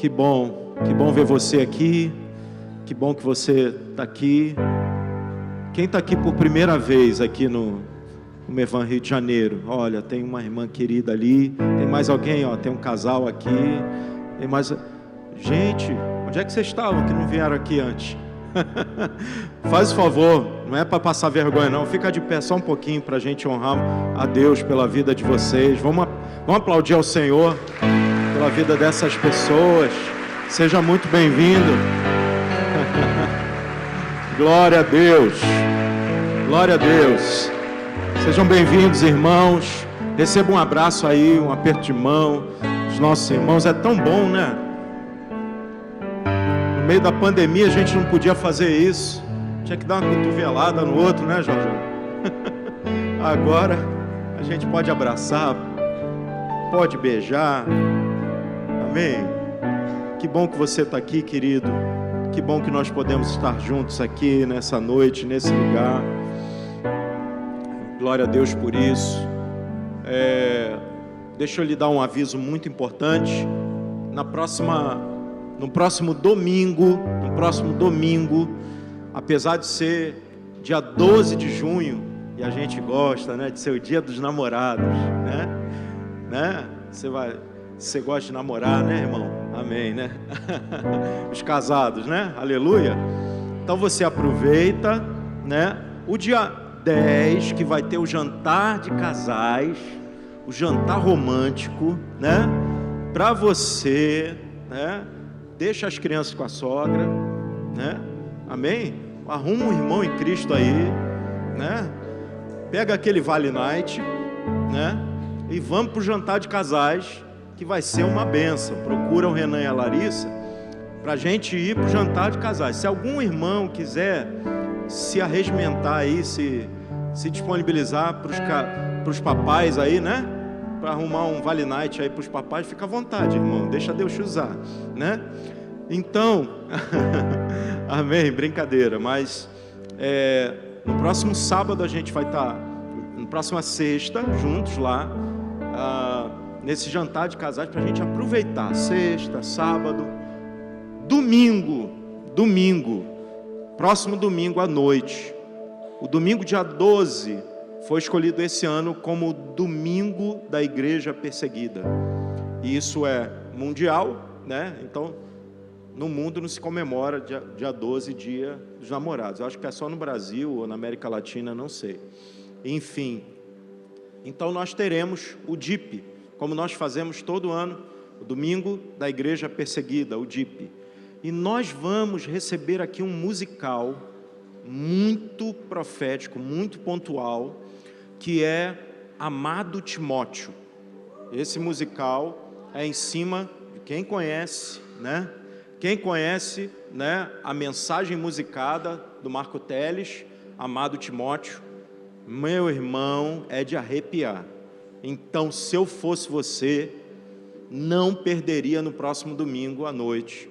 que bom ver você aqui, que bom que você está aqui. Quem está aqui por primeira vez aqui no Mevan Rio de Janeiro? Olha, tem uma irmã querida ali, tem mais alguém, ó, tem um casal aqui, tem mais... Gente, onde é que vocês estavam que não vieram aqui antes? Faz o favor, não é para passar vergonha não, fica de pé só um pouquinho para a gente honrar a Deus pela vida de vocês. Vamos aplaudir ao Senhor pela vida dessas pessoas. Seja muito bem-vindo. Glória a Deus, glória a Deus. Sejam bem-vindos, irmãos. Receba um abraço aí, um aperto de mão dos nossos irmãos. É tão bom, né? No meio da pandemia a gente não podia fazer isso. Tinha que dar uma cotovelada no outro, né, Jorge? Agora a gente pode abraçar, pode beijar. Amém? Que bom que você está aqui, querido. Que bom que nós podemos estar juntos aqui nessa noite, nesse lugar. Glória a Deus por isso. Deixa eu lhe dar um aviso muito importante. No próximo domingo, apesar de ser dia 12 de junho, e a gente gosta, né, de ser o dia dos namorados, né? Você gosta de namorar, né, irmão? Amém, né? Os casados, né? Aleluia. Então você aproveita, né? O dia 10, que vai ter o jantar de casais, o jantar romântico, né? Para você, né? Deixa as crianças com a sogra, né? Amém? Arruma um irmão em Cristo aí, né? Pega aquele Vale Night, né? E vamos para o jantar de casais, que vai ser uma bênção. Procura o Renan e a Larissa para a gente ir para o jantar de casais. Se algum irmão quiser se arregimentar aí, se disponibilizar para os papais aí, né? Para arrumar um Vale Night aí para os papais, fica à vontade, irmão. Deixa Deus te usar, né? Então, amém, brincadeira. Mas no próximo sábado a gente vai estar, na próxima sexta, juntos lá, nesse jantar de casais, para a gente aproveitar. Sexta, sábado, domingo, próximo domingo à noite. O domingo dia 12 foi escolhido esse ano como o domingo da igreja perseguida. E isso é mundial, né? Então, no mundo não se comemora dia 12, dia dos namorados. Eu acho que é só no Brasil ou na América Latina, não sei. Enfim, então nós teremos o DIP, como nós fazemos todo ano, o domingo da igreja perseguida, o DIP. E nós vamos receber aqui um musical muito profético, muito pontual, que é Amado Timóteo. Esse musical é em cima de quem conhece, né? Quem conhece, né, a mensagem musicada do Marco Teles, Amado Timóteo, meu irmão, é de arrepiar. Então, se eu fosse você, não perderia no próximo domingo à noite.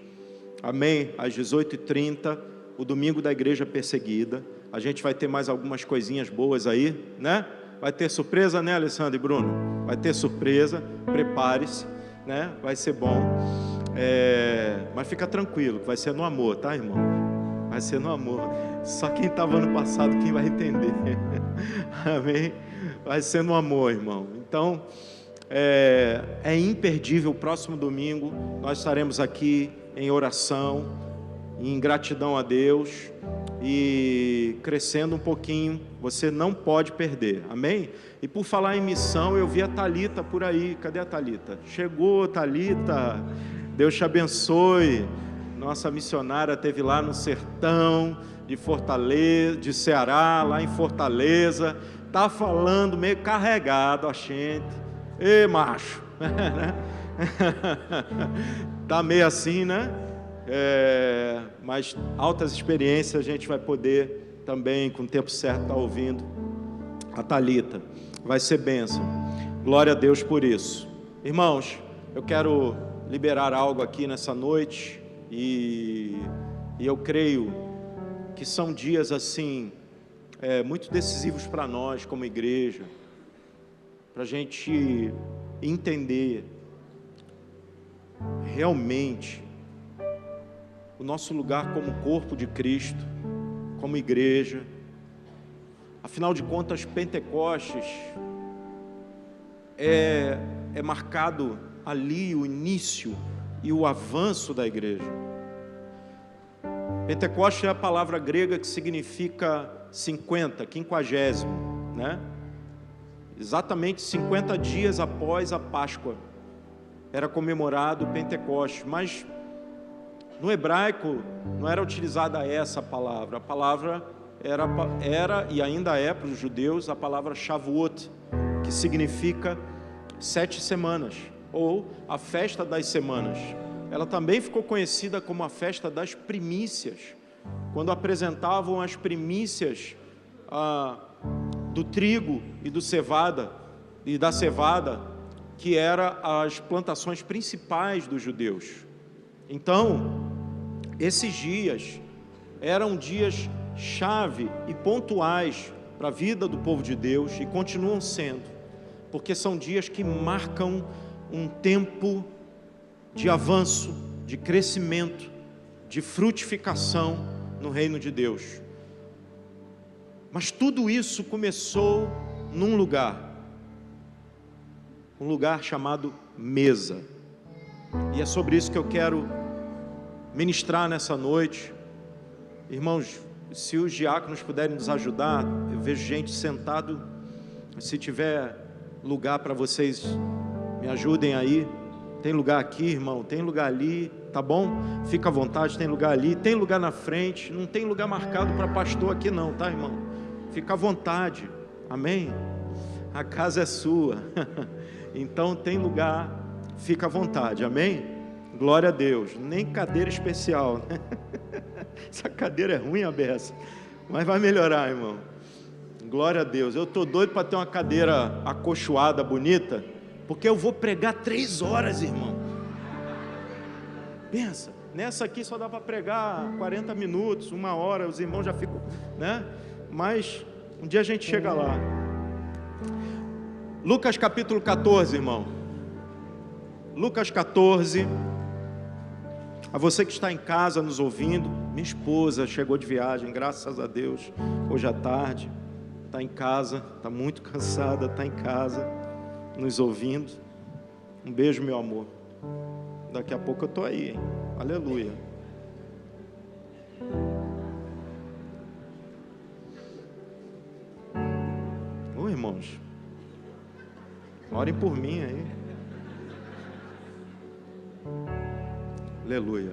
Amém? Às 18h30, o domingo da igreja perseguida. A gente vai ter mais algumas coisinhas boas aí, né? Vai ter surpresa, né, Alessandro e Bruno? Vai ter surpresa, prepare-se, né? Vai ser bom. Mas fica tranquilo, vai ser no amor, tá, irmão? Vai ser no amor. Só quem estava ano passado, quem vai entender. Amém? Vai ser no amor, irmão. Então, é imperdível. O próximo domingo nós estaremos aqui em oração, em gratidão a Deus e crescendo um pouquinho. Você não pode perder, amém? E por falar em missão, eu vi a Thalita por aí. Cadê a Thalita? Chegou, Thalita. Deus te abençoe. Nossa missionária esteve lá no sertão de Fortaleza, de Ceará, lá em Fortaleza. Tá falando meio carregado, a gente. Ê, macho. Tá meio assim, né? Mas altas experiências a gente vai poder também, com o tempo certo, estar ouvindo a Thalita. Vai ser bênção. Glória a Deus por isso. Irmãos, eu quero liberar algo aqui nessa noite e eu creio que são dias assim muito decisivos para nós como igreja, para a gente entender realmente o nosso lugar como corpo de Cristo, como igreja. Afinal de contas, Pentecostes é marcado ali o início e o avanço da igreja. Pentecostes é a palavra grega que significa 50, quinquagésimo, né? Exatamente 50 dias após a Páscoa era comemorado o Pentecostes, mas no hebraico não era utilizada essa palavra. A palavra era e ainda é para os judeus a palavra Shavuot, que significa 7 semanas, ou a festa das semanas. Ela também ficou conhecida como a festa das primícias, quando apresentavam as primícias do trigo e da cevada, que eram as plantações principais dos judeus. Então, esses dias eram dias chave e pontuais para a vida do povo de Deus, e continuam sendo, porque são dias que marcam um tempo de avanço, de crescimento, de frutificação no reino de Deus. Mas tudo isso começou num lugar, um lugar chamado mesa, e é sobre isso que eu quero ministrar nessa noite. Irmãos, se os diáconos puderem nos ajudar, eu vejo gente sentado, se tiver lugar para vocês, me ajudem aí. Tem lugar aqui, irmão, tem lugar ali, tá bom? Fica à vontade, tem lugar ali, tem lugar na frente, não tem lugar marcado para pastor aqui não, tá, irmão? Fica à vontade, amém? A casa é sua, então tem lugar, fica à vontade, amém? Glória a Deus, nem cadeira especial, né? Essa cadeira é ruim, a beça, mas vai melhorar, irmão. Glória a Deus. Eu estou doido para ter uma cadeira acolchoada, bonita, porque eu vou pregar 3 horas, irmão. Pensa, nessa aqui só dá para pregar 40 minutos, 1 hora, os irmãos já ficam, né? Mas um dia a gente chega lá. Lucas capítulo 14, irmão. Lucas 14. A você que está em casa nos ouvindo, minha esposa chegou de viagem, graças a Deus, hoje à tarde, está em casa, está muito cansada, está em casa, nos ouvindo. Um beijo, meu amor. Daqui a pouco eu estou aí, hein? Aleluia. Ô, irmãos, orem por mim aí. Aleluia.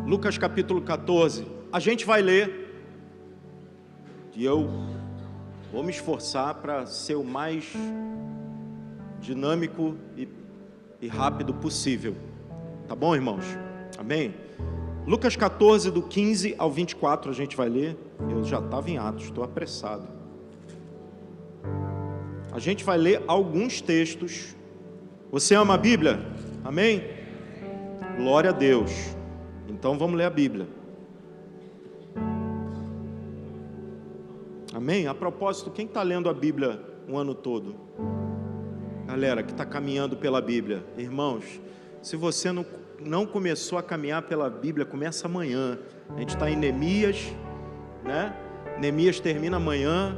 Lucas capítulo 14. A gente vai ler, e eu vou me esforçar para ser o mais dinâmico e rápido possível. Tá bom, irmãos? Amém? Lucas 14, do 15 ao 24, a gente vai ler. Eu já estava em Atos, estou apressado. A gente vai ler alguns textos. Você ama a Bíblia? Amém? Glória a Deus. Então vamos ler a Bíblia. Amém? A propósito, quem está lendo a Bíblia um ano todo? Galera que está caminhando pela Bíblia. Irmãos, se você não começou a caminhar pela Bíblia, começa amanhã. A gente está em Neemias, né? Neemias termina amanhã.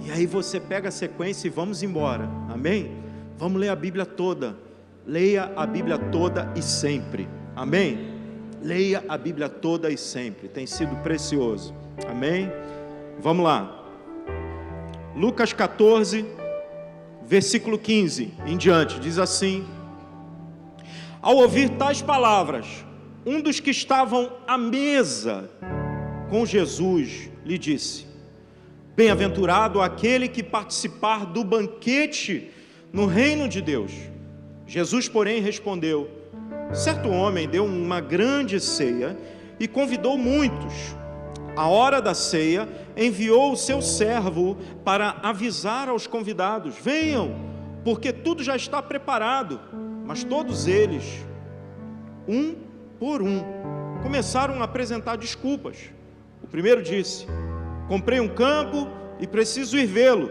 E aí você pega a sequência e vamos embora. Amém? Vamos ler a Bíblia toda. Leia a Bíblia toda e sempre. Amém? Leia a Bíblia toda e sempre. Tem sido precioso. Amém? Vamos lá. Lucas 14, versículo 15 em diante. Diz assim: ao ouvir tais palavras, um dos que estavam à mesa com Jesus lhe disse: bem-aventurado aquele que participar do banquete no reino de Deus. Jesus, porém, respondeu: certo homem deu uma grande ceia e convidou muitos. À hora da ceia, enviou o seu servo para avisar aos convidados: venham, porque tudo já está preparado. Mas todos eles, um por um, começaram a apresentar desculpas. O primeiro disse: comprei um campo e preciso ir vê-lo,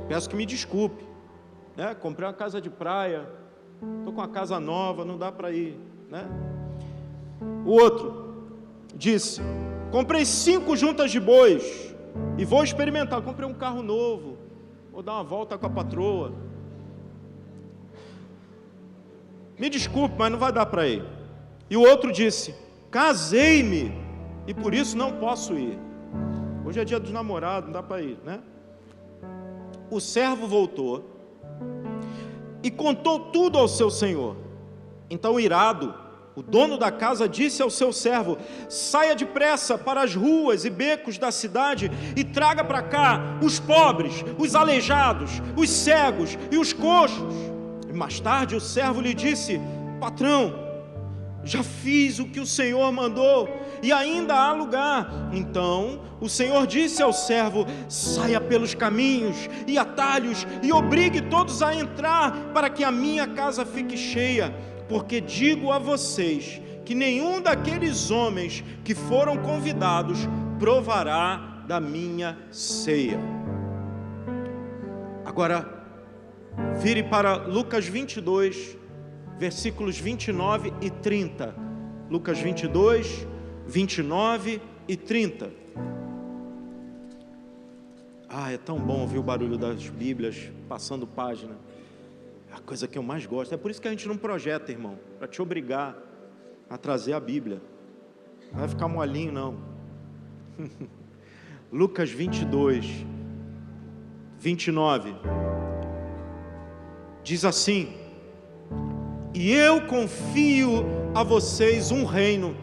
peço que me desculpe. né? Comprei uma casa de praia, estou com uma casa nova, não dá para ir, né? O outro disse: comprei 5 juntas de bois e vou experimentar. Comprei um carro novo, vou dar uma volta com a patroa. Me desculpe, mas não vai dar para ir. E o outro disse: casei-me e por isso não posso ir. Hoje é dia dos namorados, não dá para ir, né? O servo voltou e contou tudo ao seu senhor. Então, irado, o dono da casa disse ao seu servo: saia depressa para as ruas e becos da cidade e traga para cá os pobres, os aleijados, os cegos e os coxos. E mais tarde o servo lhe disse: patrão, já fiz o que o Senhor mandou e ainda há lugar. Então o Senhor disse ao servo: saia pelos caminhos e atalhos e obrigue todos a entrar, para que a minha casa fique cheia, porque digo a vocês que nenhum daqueles homens que foram convidados provará da minha ceia. Agora vire para Lucas 22, versículos 29 e 30. Lucas 22, 29 e 30. É tão bom ouvir o barulho das Bíblias passando página. É a coisa que eu mais gosto. É por isso que a gente não projeta, irmão, para te obrigar a trazer a Bíblia. Não vai ficar molinho, não. Lucas 22, 29. Diz assim: e eu confio a vocês um reino,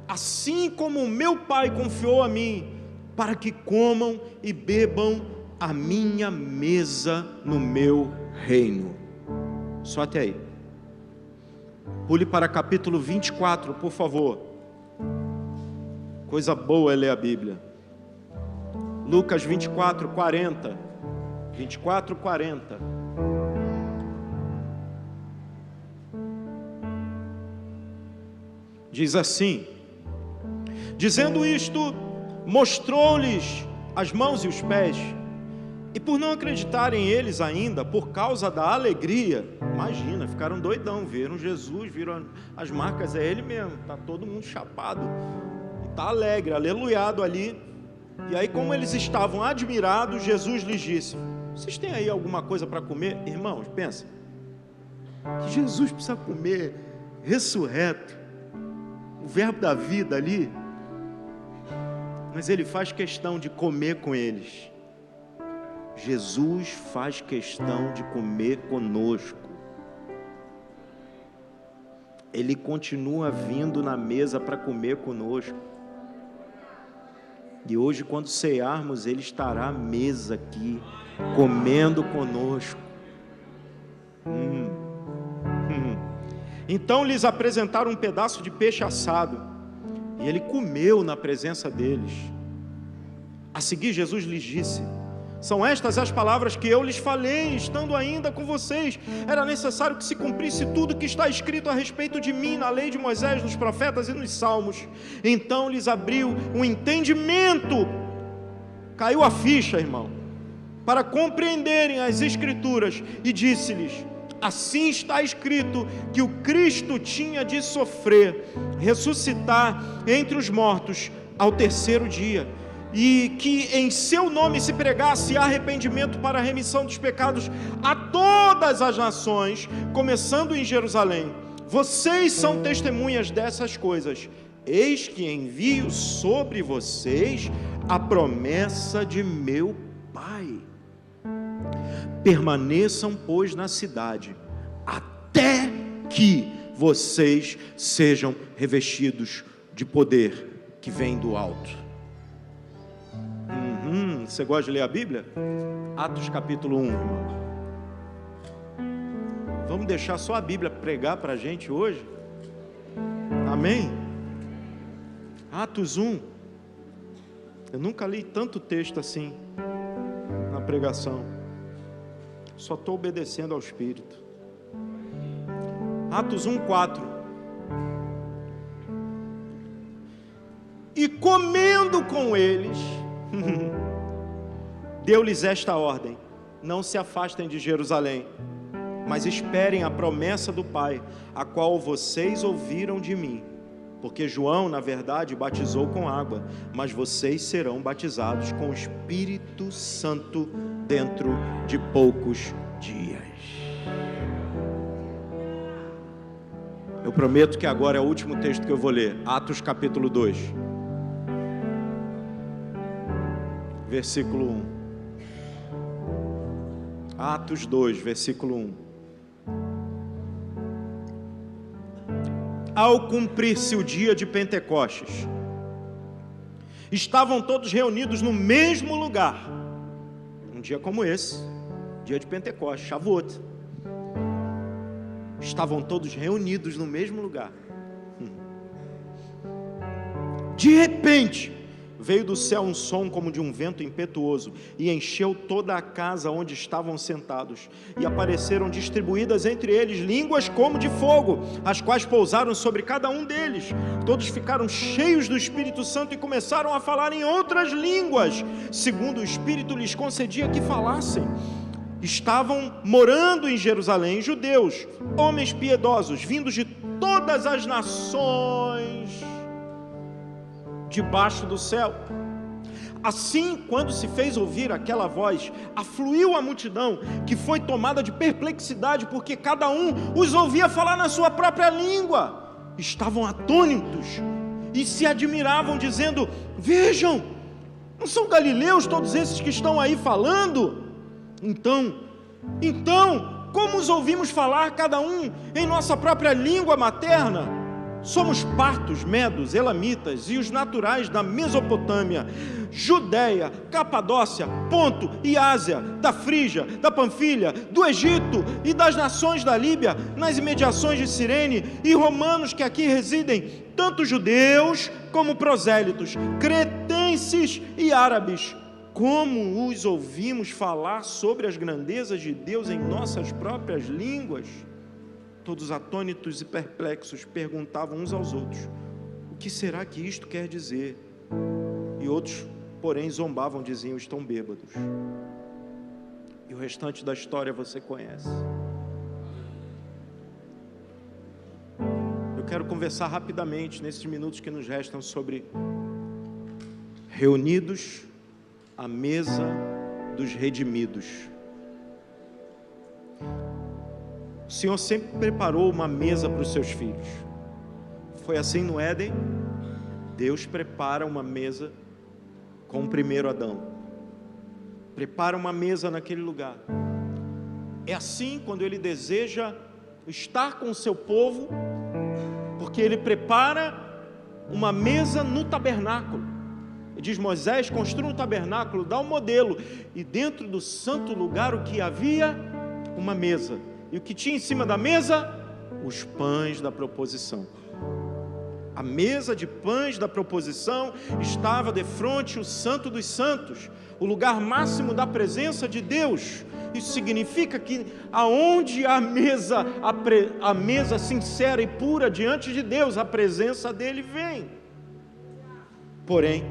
assim como o meu Pai confiou a mim, para que comam e bebam a minha mesa no meu reino. Só até aí. Pule para capítulo 24, por favor. Coisa boa é ler a Bíblia. Lucas 24, 40. 24, 40. Diz assim: dizendo isto, mostrou-lhes as mãos e os pés, e por não acreditarem eles ainda, por causa da alegria, imagina, ficaram doidão, viram Jesus, viram as marcas, é ele mesmo, está todo mundo chapado, está alegre, aleluiado ali. E aí, como eles estavam admirados, Jesus lhes disse: vocês têm aí alguma coisa para comer? Irmãos, pensa, que Jesus precisa comer, ressurreto, o verbo da vida ali, mas ele faz questão de comer com eles. Jesus faz questão de comer conosco. Ele continua vindo na mesa para comer conosco. E hoje, quando cearmos, ele estará à mesa aqui, comendo conosco. Então lhes apresentaram um pedaço de peixe assado, e ele comeu na presença deles. A seguir, Jesus lhes disse: são estas as palavras que eu lhes falei, estando ainda com vocês. Era necessário que se cumprisse tudo que está escrito a respeito de mim na lei de Moisés, nos profetas e nos salmos. Então lhes abriu um entendimento, caiu a ficha, irmão, para compreenderem as Escrituras, e disse-lhes: assim está escrito que o Cristo tinha de sofrer, ressuscitar entre os mortos ao terceiro dia, e que em seu nome se pregasse arrependimento para a remissão dos pecados a todas as nações, começando em Jerusalém. Vocês são testemunhas dessas coisas. Eis que envio sobre vocês a promessa de meu Pai. Permaneçam, pois, na cidade, até que vocês sejam revestidos de poder que vem do alto. Você gosta de ler a Bíblia? Atos capítulo 1, irmão. Vamos deixar só a Bíblia pregar para a gente hoje? Amém? Atos 1. Eu nunca li tanto texto assim na pregação. Só estou obedecendo ao Espírito. Atos 1, 4. E comendo com eles, deu-lhes esta ordem: não se afastem de Jerusalém, mas esperem a promessa do Pai, a qual vocês ouviram de mim. Porque João, na verdade, batizou com água, mas vocês serão batizados com o Espírito Santo dentro de poucos dias. Eu prometo que agora é o último texto que eu vou ler, Atos capítulo 2, versículo 1. Atos 2, versículo 1. Ao cumprir-se o dia de Pentecostes, estavam todos reunidos no mesmo lugar. Um dia como esse, dia de Pentecostes, Shavuot. Estavam todos reunidos no mesmo lugar. De repente, veio do céu um som como de um vento impetuoso e encheu toda a casa onde estavam sentados. E apareceram distribuídas entre eles línguas como de fogo, as quais pousaram sobre cada um deles. Todos ficaram cheios do Espírito Santo e começaram a falar em outras línguas, segundo o Espírito lhes concedia que falassem. Estavam morando em Jerusalém judeus, homens piedosos, vindos de todas as nações debaixo do céu. Assim, quando se fez ouvir aquela voz, afluiu a multidão, que foi tomada de perplexidade, porque cada um os ouvia falar na sua própria língua. Estavam atônitos e se admiravam, dizendo: vejam, não são galileus todos esses que estão aí falando? Então, como os ouvimos falar cada um em nossa própria língua materna? Somos partos, medos, elamitas e os naturais da Mesopotâmia, Judéia, Capadócia, Ponto e Ásia, da Frígia, da Panfilha, do Egito e das nações da Líbia, nas imediações de Cirene, e romanos que aqui residem, tanto judeus como prosélitos, cretenses e árabes. Como os ouvimos falar sobre as grandezas de Deus em nossas próprias línguas? Todos atônitos e perplexos perguntavam uns aos outros: o que será que isto quer dizer? E outros, porém, zombavam, diziam: estão bêbados. E o restante da história você conhece. Eu quero conversar rapidamente, nesses minutos que nos restam, sobre reunidos à mesa dos redimidos. O Senhor sempre preparou uma mesa para os seus filhos. Foi assim no Éden. Deus prepara uma mesa com o primeiro Adão. Prepara uma mesa naquele lugar. É assim quando Ele deseja estar com o seu povo, porque Ele prepara uma mesa no tabernáculo. Ele diz: Moisés, construa um tabernáculo, dá um modelo. E dentro do santo lugar o que havia? Uma mesa. E o que tinha em cima da mesa? Os pães da proposição. A mesa de pães da proposição estava defronte o Santo dos Santos, o lugar máximo da presença de Deus. Isso significa que aonde a mesa sincera e pura diante de Deus, a presença dele vem. Porém,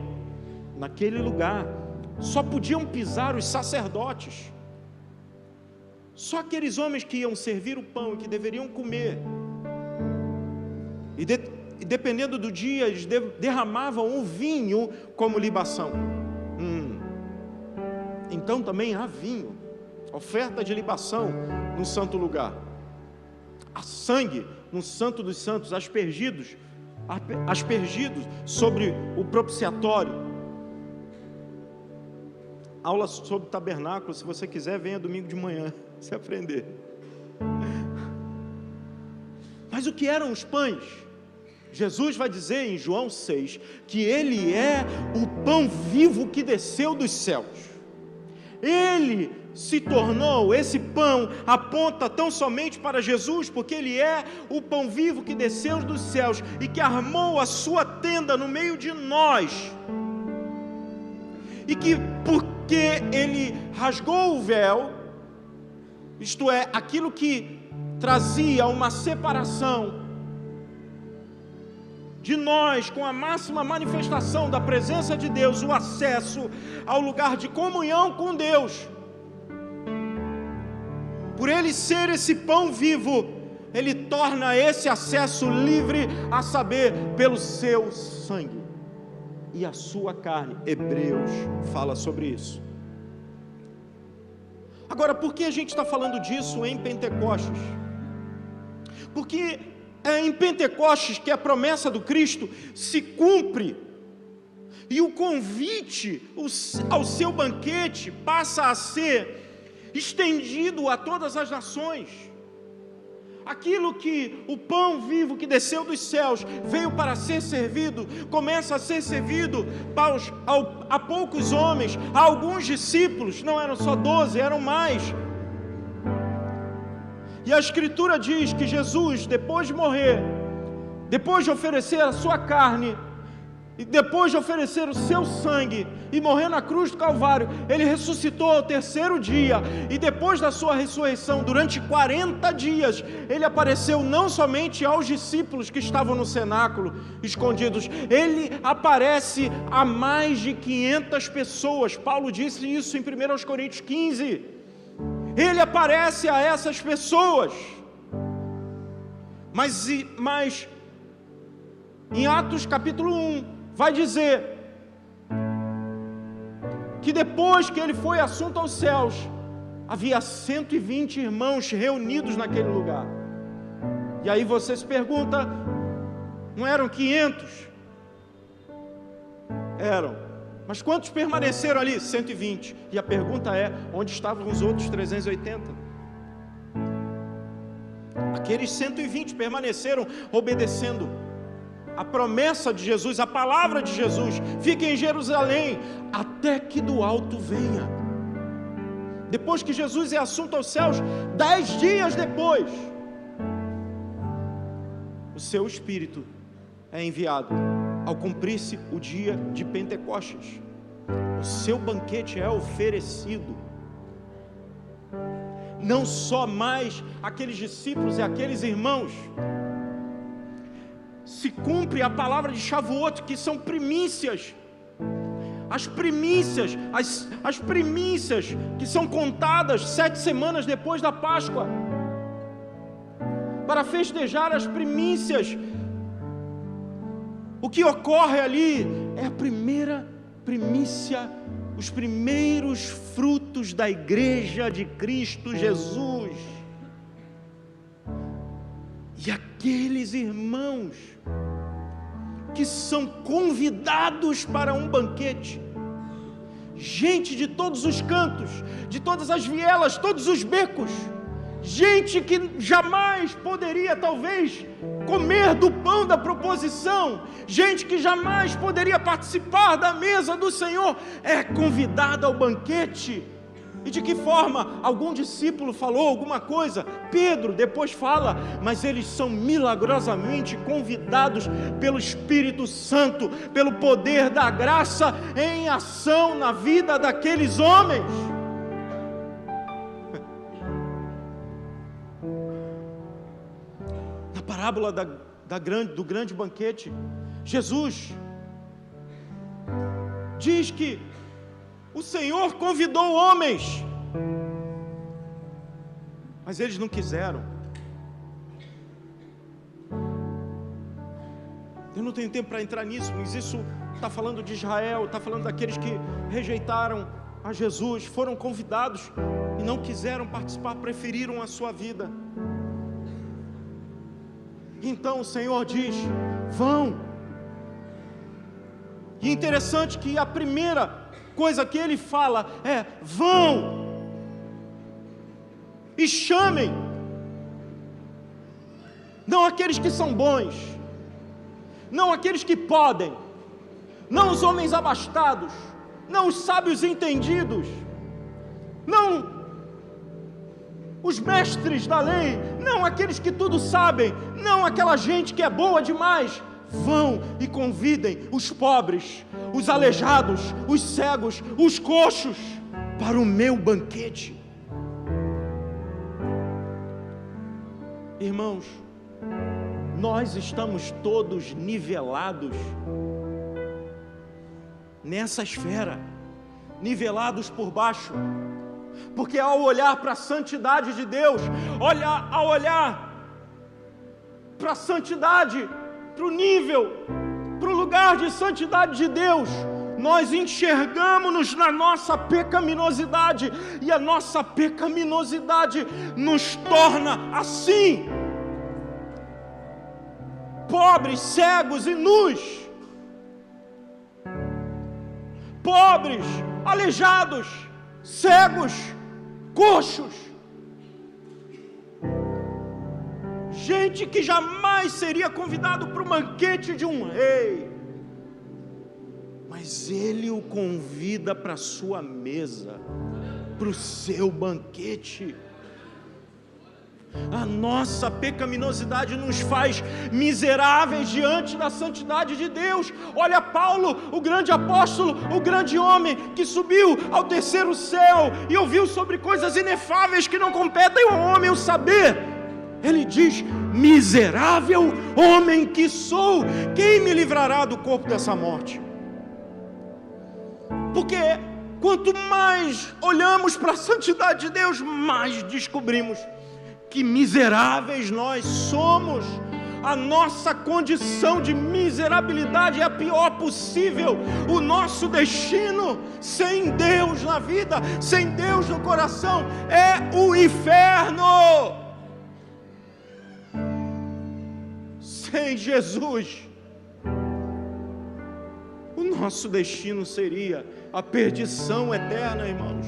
naquele lugar só podiam pisar os sacerdotes. Só aqueles homens que iam servir o pão e que deveriam comer. E dependendo do dia, eles derramavam o vinho como libação. Então também há vinho, oferta de libação no santo lugar. Há sangue no santo dos santos, aspergidos sobre o propiciatório. Aula sobre tabernáculo, se você quiser, venha domingo de manhã, se aprender. Mas o que eram os pães? Jesus vai dizer em João 6, que Ele é o pão vivo que desceu dos céus. Ele se tornou, esse pão aponta tão somente para Jesus, porque Ele é o pão vivo que desceu dos céus e que armou a sua tenda no meio de nós. E que porque Ele rasgou o véu, isto é, aquilo que trazia uma separação de nós com a máxima manifestação da presença de Deus, o acesso ao lugar de comunhão com Deus. por Ele ser esse pão vivo, Ele torna esse acesso livre, a saber, pelo seu sangue e a sua carne. Hebreus fala sobre isso. Agora, por que a gente está falando disso em Pentecostes? Porque é em Pentecostes que a promessa do Cristo se cumpre, e o convite ao seu banquete passa a ser estendido a todas as nações. Aquilo que o pão vivo que desceu dos céus veio para ser servido, começa a ser servido a poucos homens, a alguns discípulos. Não eram só 12, eram mais. E a Escritura diz que Jesus, depois de morrer, depois de oferecer a sua carne, e depois de oferecer o seu sangue e morrer na cruz do Calvário, Ele ressuscitou ao terceiro dia, e depois da sua ressurreição, durante 40 dias, Ele apareceu não somente aos discípulos que estavam no cenáculo, escondidos, Ele aparece a mais de 500 pessoas. Paulo disse isso em 1 Coríntios 15, Ele aparece a essas pessoas, mas em Atos capítulo 1, vai dizer que depois que Ele foi assunto aos céus, havia 120 irmãos reunidos naquele lugar. E aí você se pergunta, não eram 500? Eram. Mas quantos permaneceram ali? 120. E a pergunta é, onde estavam os outros 380? Aqueles 120 permaneceram obedecendo a promessa de Jesus, a palavra de Jesus: fique em Jerusalém, até que do alto venha. Depois que Jesus é assunto aos céus, 10 dias depois, o seu Espírito é enviado, ao cumprir-se o dia de Pentecostes. O seu banquete é oferecido, não só mais aqueles discípulos e aqueles irmãos. Se cumpre a palavra de Shavuot, que são primícias. As primícias que são contadas 7 semanas depois da Páscoa, para festejar as primícias. O que ocorre ali é a primeira primícia, os primeiros frutos da igreja de Cristo Jesus. E aqueles irmãos que são convidados para um banquete, gente de todos os cantos, de todas as vielas, todos os becos, gente que jamais poderia talvez comer do pão da proposição, gente que jamais poderia participar da mesa do Senhor, é convidada ao banquete. E de que forma? Algum discípulo falou alguma coisa? Pedro depois fala, mas eles são milagrosamente convidados pelo Espírito Santo, pelo poder da graça em ação na vida daqueles homens. Na parábola do grande banquete, Jesus diz que o Senhor convidou homens, mas eles não quiseram. Eu não tenho tempo para entrar nisso, mas isso está falando de Israel, está falando daqueles que rejeitaram a Jesus, foram convidados e não quiseram participar, preferiram a sua vida. Então o Senhor diz: vão. E é interessante que a primeira coisa que Ele fala é: vão e chamem, não aqueles que são bons, não aqueles que podem, não os homens abastados, não os sábios entendidos, não os mestres da lei, não aqueles que tudo sabem, não aquela gente que é boa demais. Vão e convidem os pobres, os aleijados, os cegos, os coxos para o meu banquete. Irmãos, nós estamos todos nivelados nessa esfera, nivelados por baixo. Porque ao olhar para a santidade de Deus, ao olhar para a santidade, para o nível, para o lugar de santidade de Deus, nós enxergamos-nos na nossa pecaminosidade, e a nossa pecaminosidade nos torna assim, pobres, cegos e nus, pobres, aleijados, cegos, coxos, gente que jamais seria convidado para o banquete de um rei, mas ele o convida para a sua mesa, para o seu banquete. A nossa pecaminosidade nos faz miseráveis diante da santidade de Deus. Olha Paulo, o grande apóstolo, o grande homem que subiu ao terceiro céu e ouviu sobre coisas inefáveis que não competem ao homem o saber. Ele diz: miserável homem que sou, quem me livrará do corpo dessa morte? Porque quanto mais olhamos para a santidade de Deus, mais descobrimos que miseráveis nós somos. A nossa condição de miserabilidade é a pior possível. O nosso destino, sem Deus na vida, sem Deus no coração, é o inferno. Sem Jesus, o nosso destino seria a perdição eterna, irmãos.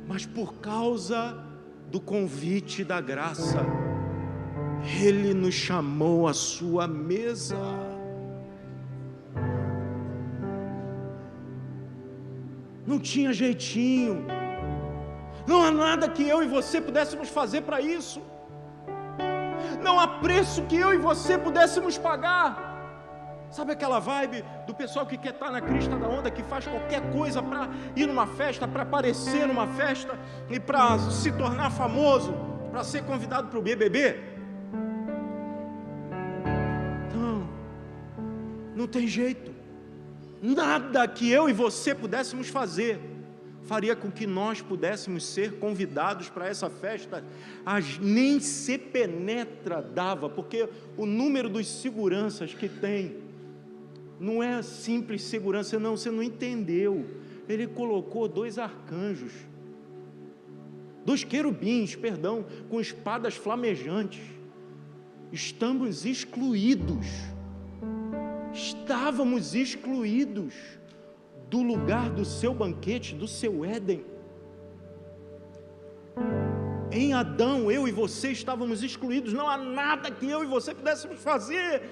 Mas por causa do convite da graça, Ele nos chamou à sua mesa. Não tinha jeitinho, não há nada que eu e você pudéssemos fazer para isso, não há preço que eu e você pudéssemos pagar. Sabe aquela vibe do pessoal que quer estar na crista da onda, que faz qualquer coisa para ir numa festa, para aparecer numa festa e para se tornar famoso, para ser convidado para o BBB? Não tem jeito. Nada que eu e você pudéssemos fazer faria com que nós pudéssemos ser convidados para essa festa. Nem se penetra dava, porque o número dos seguranças que tem não é simples segurança, não, você não entendeu. Ele colocou 2 arcanjos, 2 querubins, perdão, com espadas flamejantes. Estamos excluídos, estávamos excluídos do lugar do seu banquete, do seu Éden. Em Adão, eu e você estávamos excluídos, não há nada que eu e você pudéssemos fazer.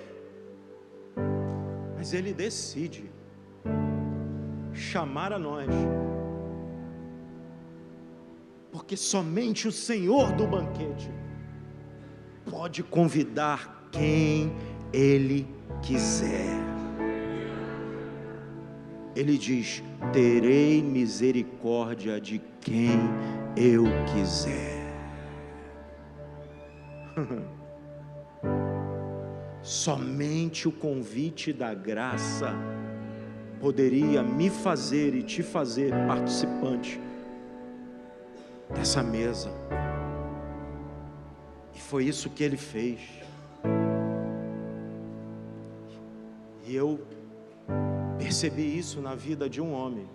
Mas Ele decide chamar a nós, porque somente o Senhor do banquete pode convidar quem Ele quiser. Ele diz: terei misericórdia de quem eu quiser. Somente o convite da graça poderia me fazer e te fazer participante dessa mesa. E foi isso que Ele fez. E eu percebi isso na vida de um homem.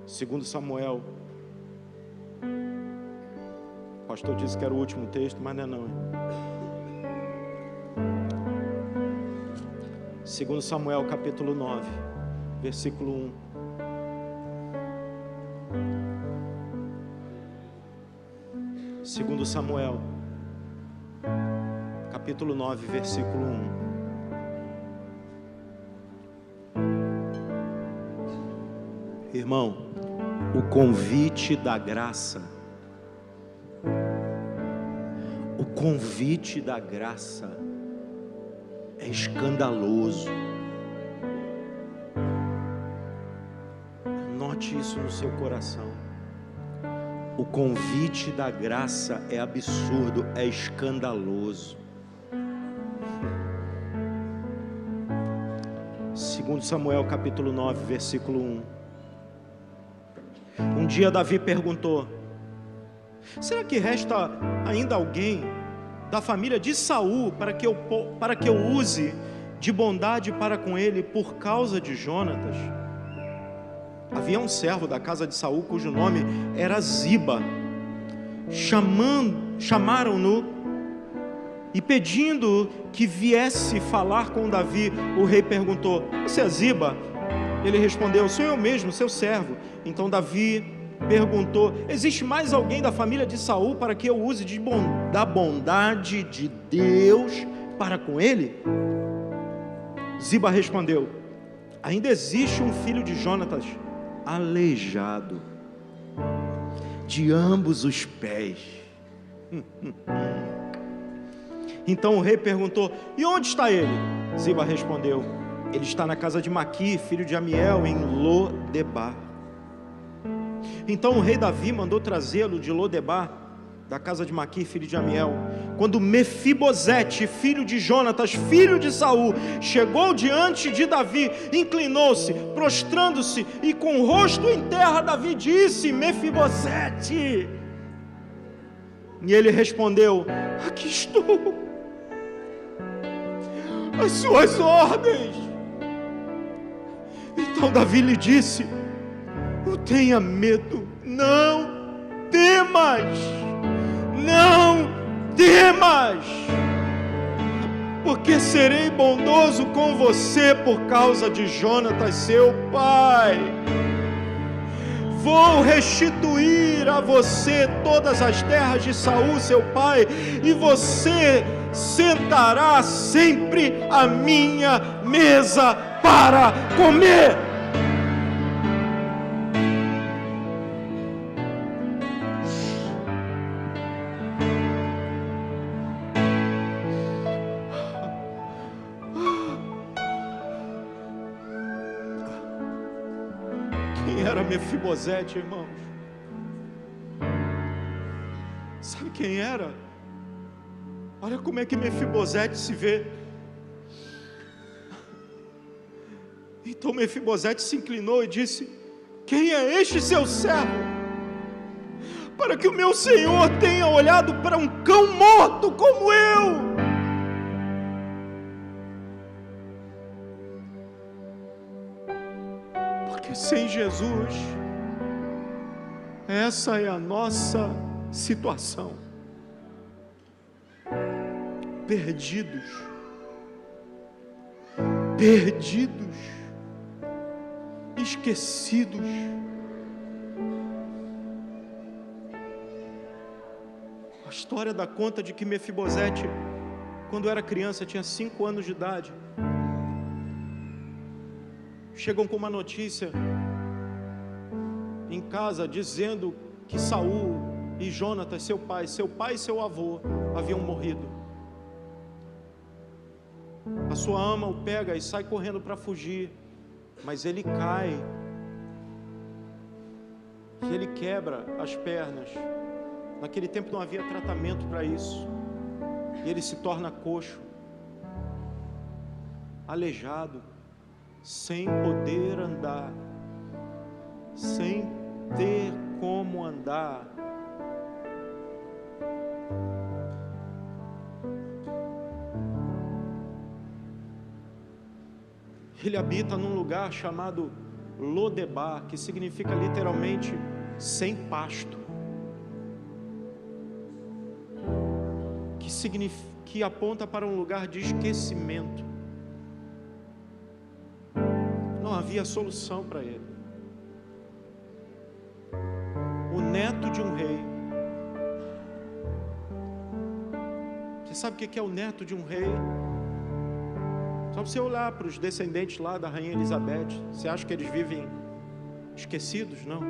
2 Samuel. O pastor disse que era o último texto, mas não é não. 2 Samuel capítulo 9, versículo 1. Segundo Samuel capítulo 9, versículo 1. Irmão, o convite da graça, o convite da graça é escandaloso. Note isso no seu coração. O convite da graça é absurdo, é escandaloso. 2 2 Samuel capítulo 9, versículo 1. Um dia Davi perguntou: será que resta ainda alguém da família de Saul para que eu use de bondade para com ele por causa de Jonatas? Havia um servo da casa de Saul cujo nome era Ziba. Chamaram-no e pedindo que viesse falar com Davi, o rei perguntou: você é Ziba? Ele respondeu: sou eu mesmo, seu servo. Então Davi perguntou: existe mais alguém da família de Saul para que eu use da bondade de Deus para com ele? Ziba respondeu: ainda existe um filho de Jonatas, aleijado de ambos os pés. Então o rei perguntou: e onde está ele? Ziba respondeu: ele está na casa de Maqui, filho de Amiel, em Lodebar. Então o rei Davi mandou trazê-lo de Lodebar, da casa de Maqui, filho de Amiel. Quando Mefibosete, filho de Jonatas, filho de Saul, chegou diante de Davi, inclinou-se, prostrando-se, e com o rosto em terra, Davi disse: Mefibosete. E ele respondeu: aqui estou, às suas ordens. Então Davi lhe disse: não tenha medo, não temas, não temas, porque serei bondoso com você por causa de Jonatas, seu pai. Vou restituir a você todas as terras de Saul, seu pai, e você sentará sempre à minha mesa para comer. Quem era Mefibosete, irmãos? Sabe quem era? Olha como é que Mefibosete se vê. Então Mefibosete se inclinou e disse: quem é este seu servo, para que o meu senhor tenha olhado para um cão morto como eu? Porque sem Jesus, essa é a nossa situação. Perdidos, esquecidos. A história dá conta de que Mefibosete, quando era criança, tinha 5 anos de idade. Chegam com uma notícia em casa dizendo que Saul e Jonatas, seu pai e seu avô haviam morrido. A sua ama o pega e sai correndo para fugir, mas ele cai e ele quebra as pernas. Naquele tempo não havia tratamento para isso, e ele se torna coxo, aleijado, sem poder andar, sem ter como andar. Ele habita num lugar chamado Lodebar, que significa literalmente sem pasto, que aponta para um lugar de esquecimento. Não havia solução para ele. O neto de um rei. Você sabe o que é o neto de um rei? Só você olhar para os descendentes lá da rainha Elizabeth, você acha que eles vivem esquecidos? Não.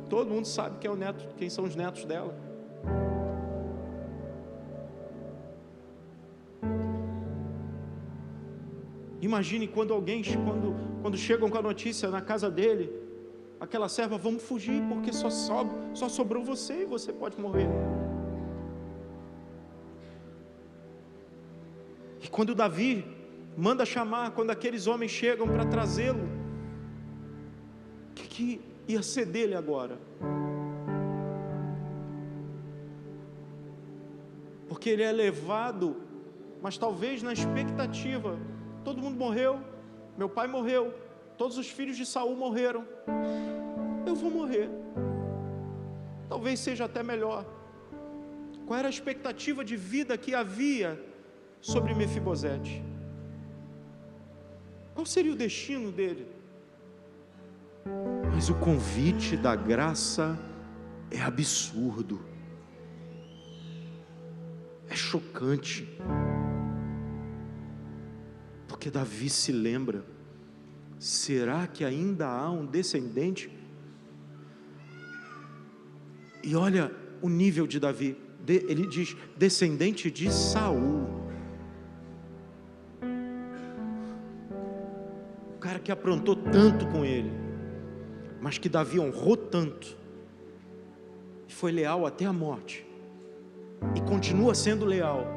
Todo mundo sabe quem é o neto, quem são os netos dela. Imagine quando chegam com a notícia na casa dele, aquela serva: vamos fugir, porque só sobrou você e você pode morrer. E quando Davi manda chamar. Quando aqueles homens chegam para trazê-lo, o que ia ser dele agora? Porque ele é levado, mas talvez na expectativa: todo mundo morreu, meu pai morreu, todos os filhos de Saul morreram, eu vou morrer, talvez seja até melhor. Qual era a expectativa de vida que havia sobre Mefibosete? Qual seria o destino dele? Mas o convite da graça é absurdo, é chocante, porque Davi se lembra: será que ainda há um descendente? E olha o nível de Davi, ele diz: descendente de Saul. O cara que aprontou tanto com ele, mas que Davi honrou tanto, e foi leal até a morte, e continua sendo leal.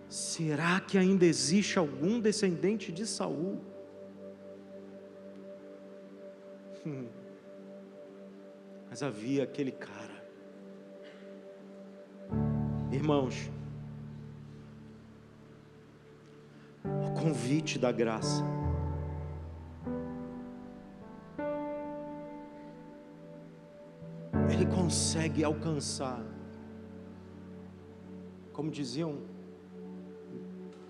Será que ainda existe algum descendente de Saul? Mas havia aquele cara. Irmãos, o convite da graça ele consegue alcançar, como diziam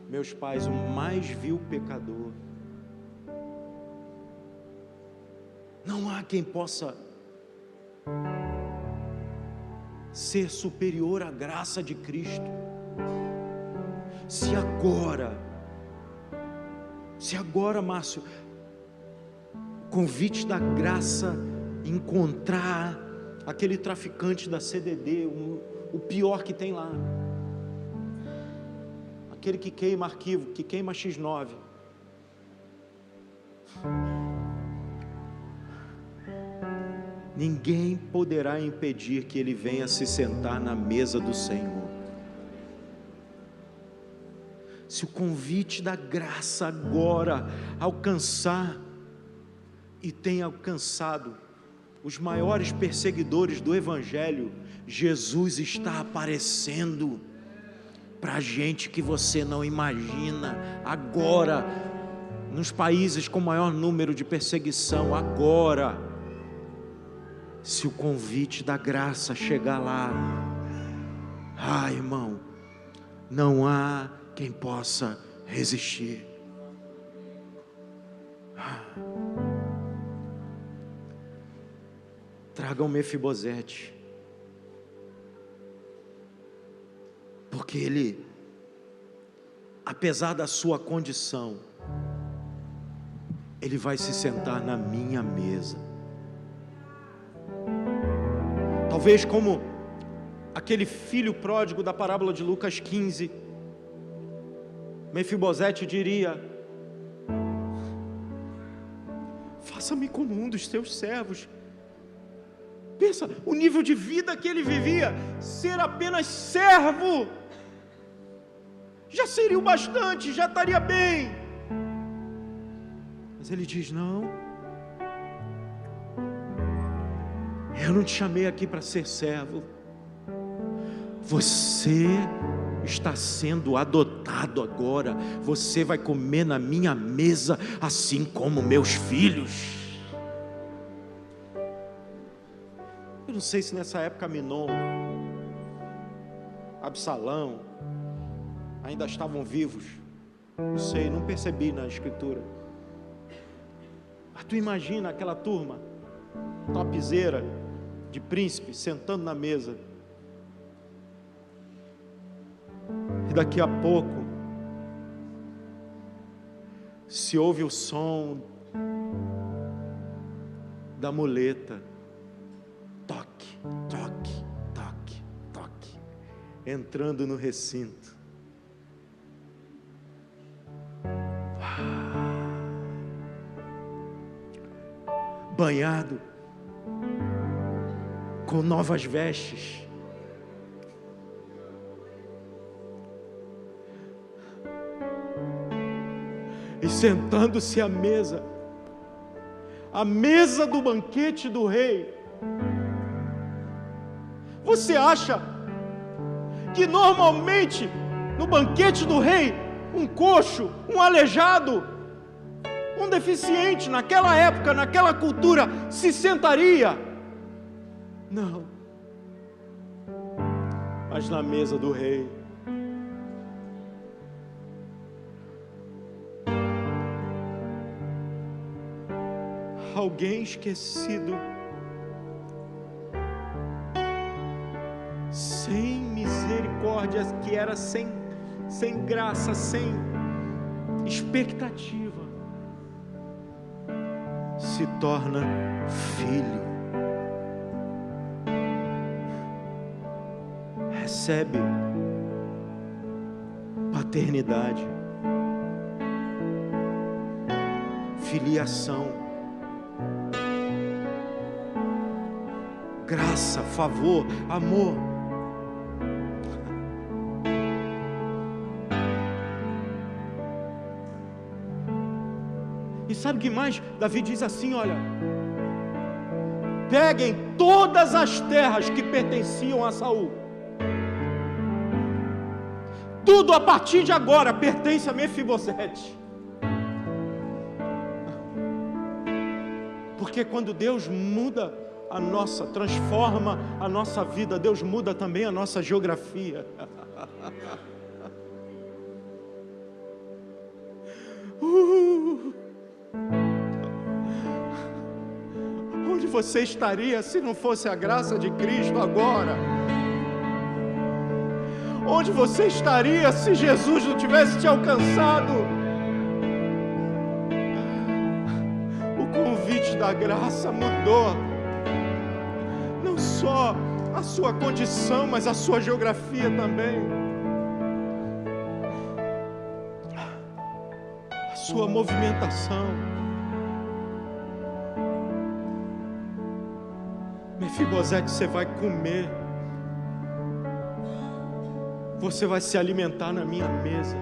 meus pais, o mais vil pecador. Não há quem possa ser superior à graça de Cristo. Se agora, Márcio, o convite da graça, encontrar aquele traficante da CDD, o pior que tem lá, aquele que queima arquivo, que queima X9, ninguém poderá impedir que ele venha se sentar na mesa do Senhor. Se o convite da graça agora alcançar, e tem alcançado os maiores perseguidores do Evangelho, Jesus está aparecendo para gente que você não imagina, agora, nos países com maior número de perseguição, agora. Se o convite da graça chegar lá, irmão, não há quem possa resistir. Tragam Mefibosete, porque ele, apesar da sua condição, ele vai se sentar na minha mesa. Talvez como aquele filho pródigo da parábola de Lucas 15, Mefibosete diria: faça-me como um dos teus servos. Pensa, o nível de vida que ele vivia, ser apenas servo, já seria o bastante, já estaria bem. Mas ele diz: não, eu não te chamei aqui para ser servo, você está sendo adotado agora, você vai comer na minha mesa, assim como meus filhos. Eu não sei se nessa época Amnon, Absalão ainda estavam vivos, não sei, não percebi na escritura. Mas tu imagina aquela turma topzeira de príncipes sentando na mesa, e daqui a pouco se ouve o som da muleta, toque, toque, toque, toque, entrando no recinto. Banhado, com novas vestes, sentando-se à mesa do banquete do rei. Você acha que normalmente no banquete do rei, um coxo, um aleijado, um deficiente, naquela época, naquela cultura, se sentaria? Não. Mas na mesa do rei, alguém esquecido, sem misericórdia, que era sem graça, sem expectativa, se torna filho, recebe paternidade, filiação, graça, favor, amor. E sabe o que mais? Davi diz assim, olha: peguem todas as terras que pertenciam a Saul, tudo a partir de agora pertence a Mefibosete. Porque quando Deus muda transforma a nossa vida, Deus muda também a nossa geografia. Onde você estaria se não fosse a graça de Cristo agora? Onde você estaria se Jesus não tivesse te alcançado? O convite da graça mudou não só a sua condição, mas a sua geografia também, a sua movimentação. Mefibosete, você vai comer, você vai se alimentar na minha mesa.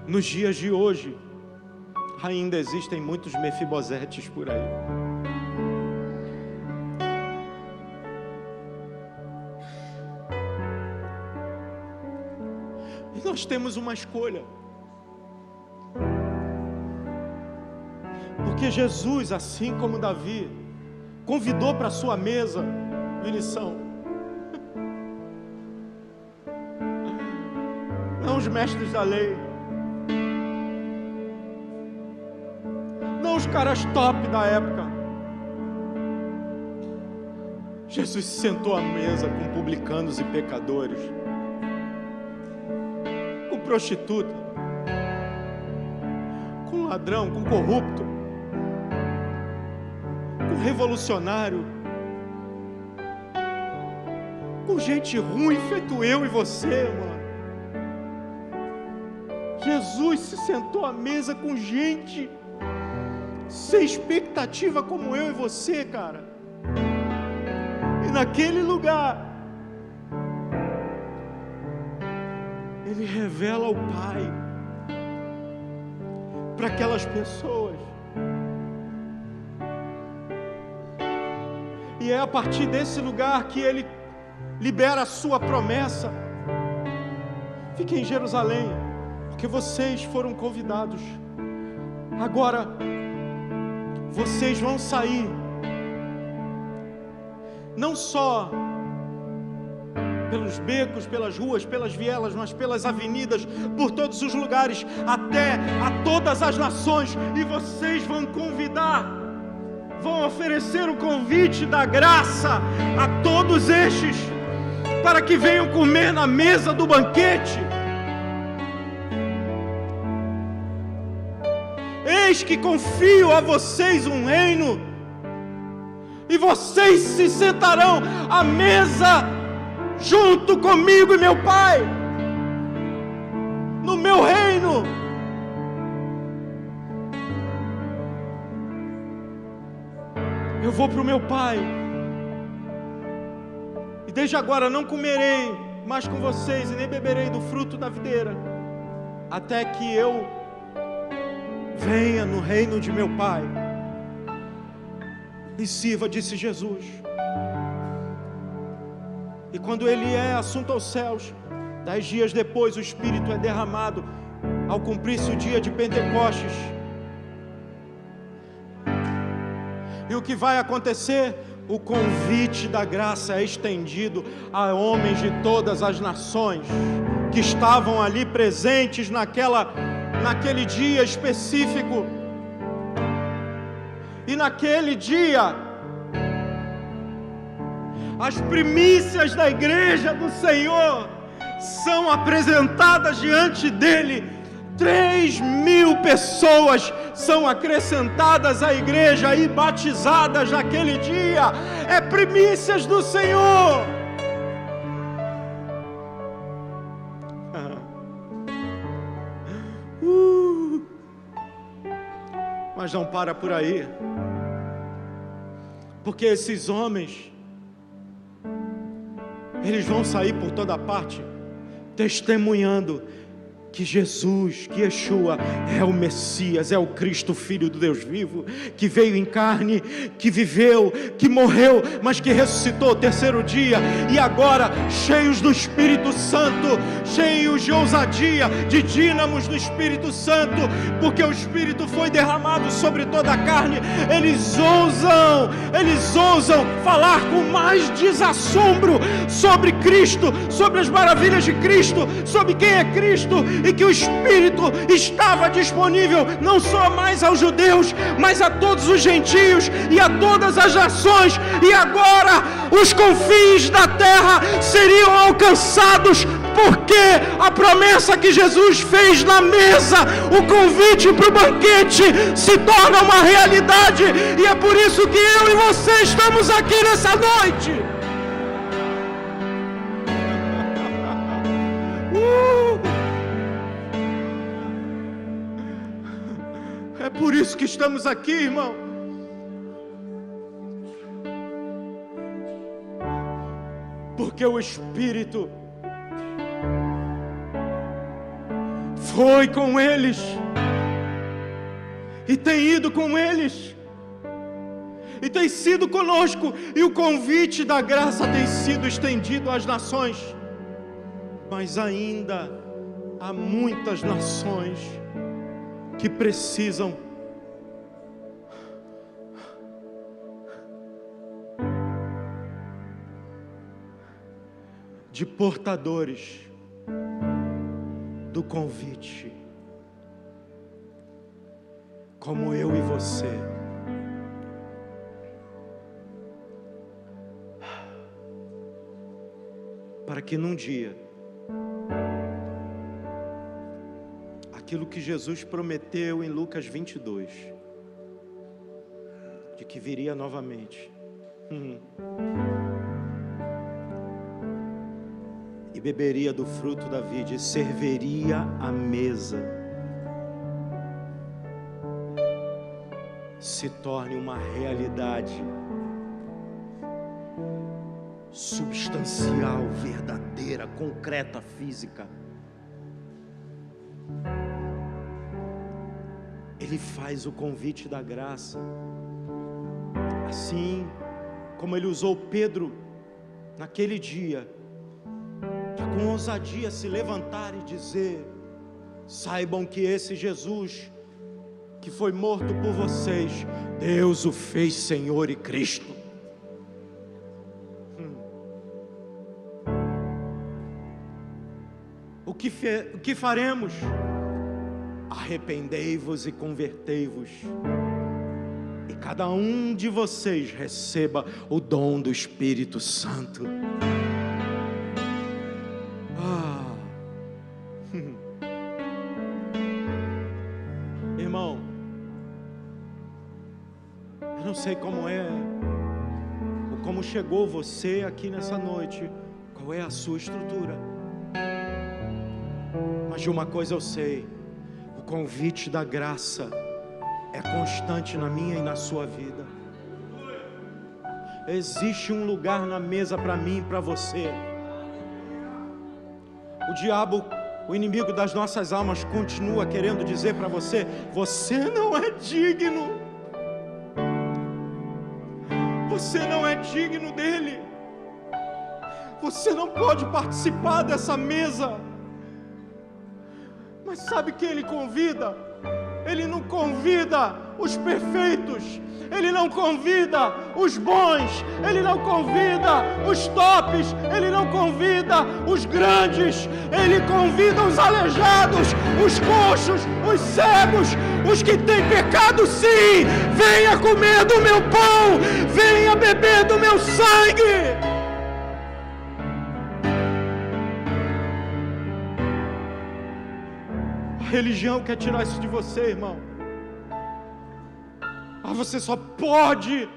Nos dias de hoje, ainda existem muitos Mefibosetes por aí. E nós temos uma escolha. Porque Jesus, assim como Davi, convidou para a sua mesa, Vinição, não os mestres da lei, não os caras top da época. Jesus se sentou à mesa com publicanos e pecadores, com prostituta, com ladrão, com corrupto, com revolucionário, com gente ruim feito eu e você, mano. Jesus se sentou à mesa com gente sem expectativa como eu e você, cara. E naquele lugar Ele revela o Pai para aquelas pessoas. E é a partir desse lugar que Ele libera a sua promessa. Fiquem em Jerusalém, porque vocês foram convidados. Agora vocês vão sair, não só pelos becos, pelas ruas, pelas vielas, mas pelas avenidas, por todos os lugares, até a todas as nações, e vocês vão convidar, vão oferecer o convite da graça a todos estes, para que venham comer na mesa do banquete. Eis que confio a vocês um reino, e vocês se sentarão à mesa junto comigo e meu Pai, no meu reino. Eu vou para o meu Pai, e desde agora não comerei mais com vocês e nem beberei do fruto da videira, até que eu venha no reino de meu Pai e sirva, disse Jesus. E quando ele é assunto aos céus, 10 dias depois o Espírito é derramado, ao cumprir-se o dia de Pentecostes. E o que vai acontecer? O convite da graça é estendido a homens de todas as nações que estavam ali presentes naquele dia específico. E naquele dia, as primícias da igreja do Senhor são apresentadas diante dele. 3.000 pessoas são acrescentadas à igreja e batizadas naquele dia. É primícias do Senhor. Mas não para por aí, porque esses homens, eles vão sair por toda parte, testemunhando que Jesus, que Yeshua é o Messias, é o Cristo, Filho do Deus vivo, que veio em carne, que viveu, que morreu, mas que ressuscitou ao terceiro dia, e agora cheios do Espírito Santo, cheios de ousadia, de dínamos do Espírito Santo, porque o Espírito foi derramado sobre toda a carne. Eles ousam falar com mais desassombro sobre Cristo, sobre as maravilhas de Cristo, sobre quem é Cristo, e que o Espírito estava disponível não só mais aos judeus, mas a todos os gentios e a todas as nações. E agora os confins da terra seriam alcançados, porque a promessa que Jesus fez na mesa, o convite para o banquete, se torna uma realidade. E é por isso que eu e você estamos aqui nessa noite. É por isso que estamos aqui, irmão. Porque o Espírito foi com eles e tem ido com eles e tem sido conosco, e o convite da graça tem sido estendido às nações. Mas ainda há muitas nações que precisam de portadores do convite, como eu e você. Para que num dia aquilo que Jesus prometeu em Lucas 22, de que viria novamente, e beberia do fruto da vide, e serviria à mesa, se torne uma realidade substancial, verdadeira, concreta, física. Ele faz o convite da graça, assim como ele usou Pedro naquele dia, para com ousadia se levantar e dizer: saibam que esse Jesus que foi morto por vocês, Deus o fez Senhor e Cristo. O que faremos? Arrependei-vos e convertei-vos, e cada um de vocês receba o dom do Espírito Santo. Irmão, eu não sei como é, ou como chegou você aqui nessa noite, qual é a sua estrutura, mas de uma coisa eu sei: o convite da graça é constante na minha e na sua vida. Existe um lugar na mesa para mim e para você. O diabo, o inimigo das nossas almas, continua querendo dizer para você: você não é digno. Você não é digno dele. Você não pode participar dessa mesa. Mas sabe quem ele convida? Ele não convida os perfeitos, ele não convida os bons, ele não convida os tops, ele não convida os grandes, ele convida os aleijados, os coxos, os cegos, os que têm pecado. Sim, venha comer do meu pão, venha beber do meu sangue. A religião quer tirar isso de você, irmão. Você só pode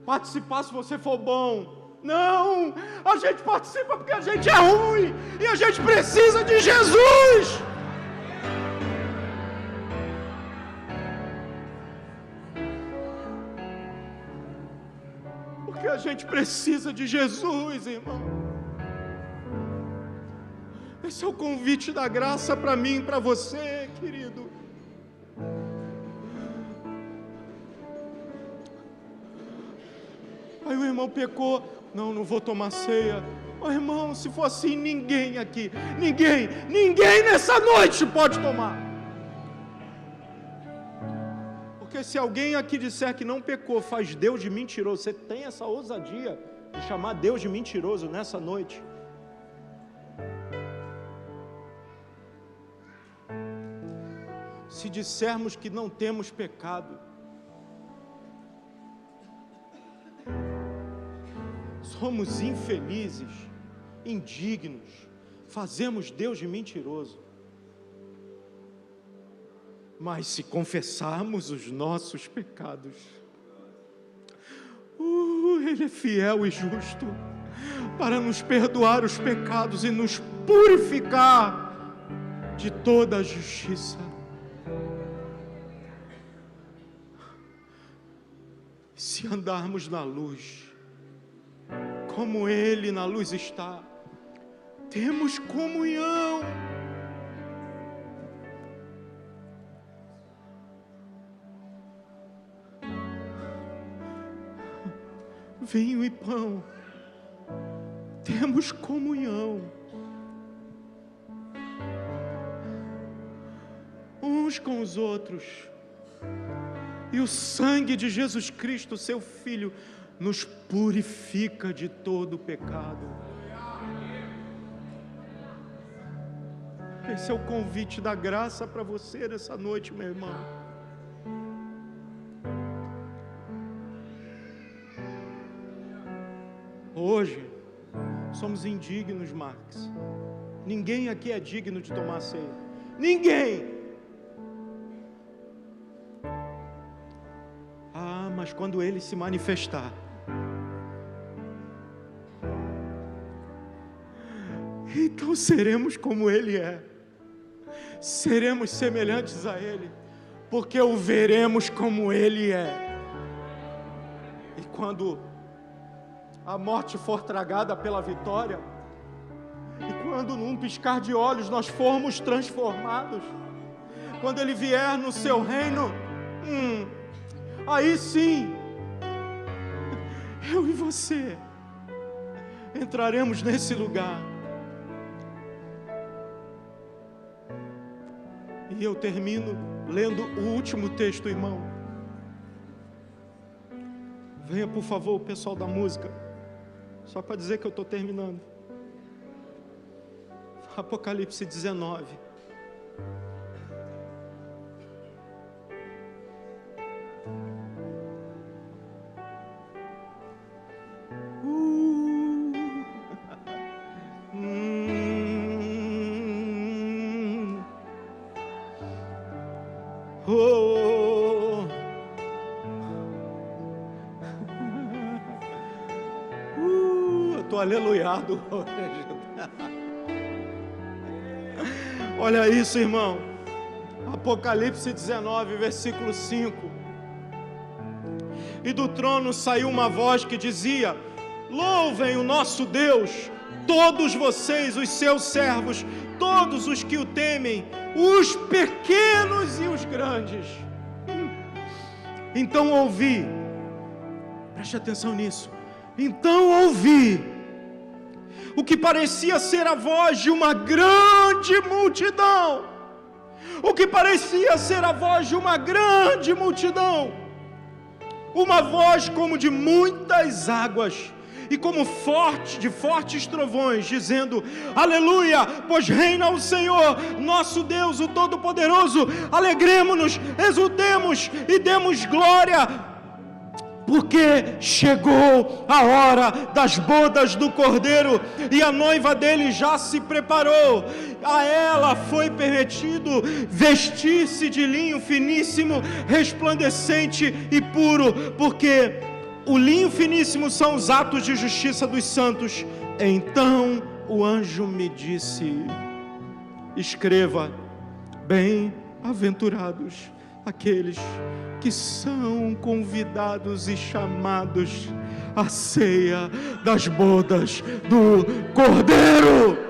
participar se você for bom. Não, a gente participa porque a gente é ruim e a gente precisa de Jesus. Porque a gente precisa de Jesus, irmão. Esse é o convite da graça para mim e para você, querido. Aí o irmão pecou, não vou tomar ceia. Oh, irmão, se for assim, ninguém aqui, ninguém nessa noite pode tomar. Porque se alguém aqui disser que não pecou, faz Deus de mentiroso. Você tem essa ousadia de chamar Deus de mentiroso nessa noite? Se dissermos que não temos pecado, somos infelizes, indignos, fazemos Deus de mentiroso. Mas se confessarmos os nossos pecados, Ele é fiel e justo para nos perdoar os pecados e nos purificar de toda a justiça. Se andarmos na luz, como Ele na luz está, temos comunhão. Vinho e pão, temos comunhão uns com os outros, e o sangue de Jesus Cristo, seu Filho, nos purifica de todo pecado. Esse é o convite da graça para você nessa noite, meu irmão. Hoje somos indignos, Marcos. Ninguém aqui é digno de tomar ceia. Ninguém. Mas quando Ele se manifestar, então seremos como Ele é, seremos semelhantes a Ele, porque o veremos como Ele é. E quando a morte for tragada pela vitória, e quando num piscar de olhos nós formos transformados, quando Ele vier no seu reino, aí sim, eu e você entraremos nesse lugar. E eu termino lendo o último texto, irmão. Venha, por favor, o pessoal da música, só para dizer que eu estou terminando. Apocalipse 19. Estou aleluiado hoje. Olha isso, irmão. Apocalipse 19, versículo 5. E do trono saiu uma voz que dizia: louvem o nosso Deus, todos vocês, os seus servos, todos os que o temem, os pequenos e os grandes. Então ouvi, preste atenção nisso, então ouvi o que parecia ser a voz de uma grande multidão, o que parecia ser a voz de uma grande multidão, uma voz como de muitas águas, e como de fortes trovões, dizendo: aleluia, pois reina o Senhor, nosso Deus, o Todo-Poderoso, alegremo-nos, exultemos e demos glória, porque chegou a hora das bodas do Cordeiro, e a noiva dele já se preparou. A ela foi permitido vestir-se de linho finíssimo, resplandecente e puro, porque o linho finíssimo são os atos de justiça dos santos. Então o anjo me disse: escreva, bem-aventurados aqueles que são convidados e chamados à ceia das bodas do Cordeiro.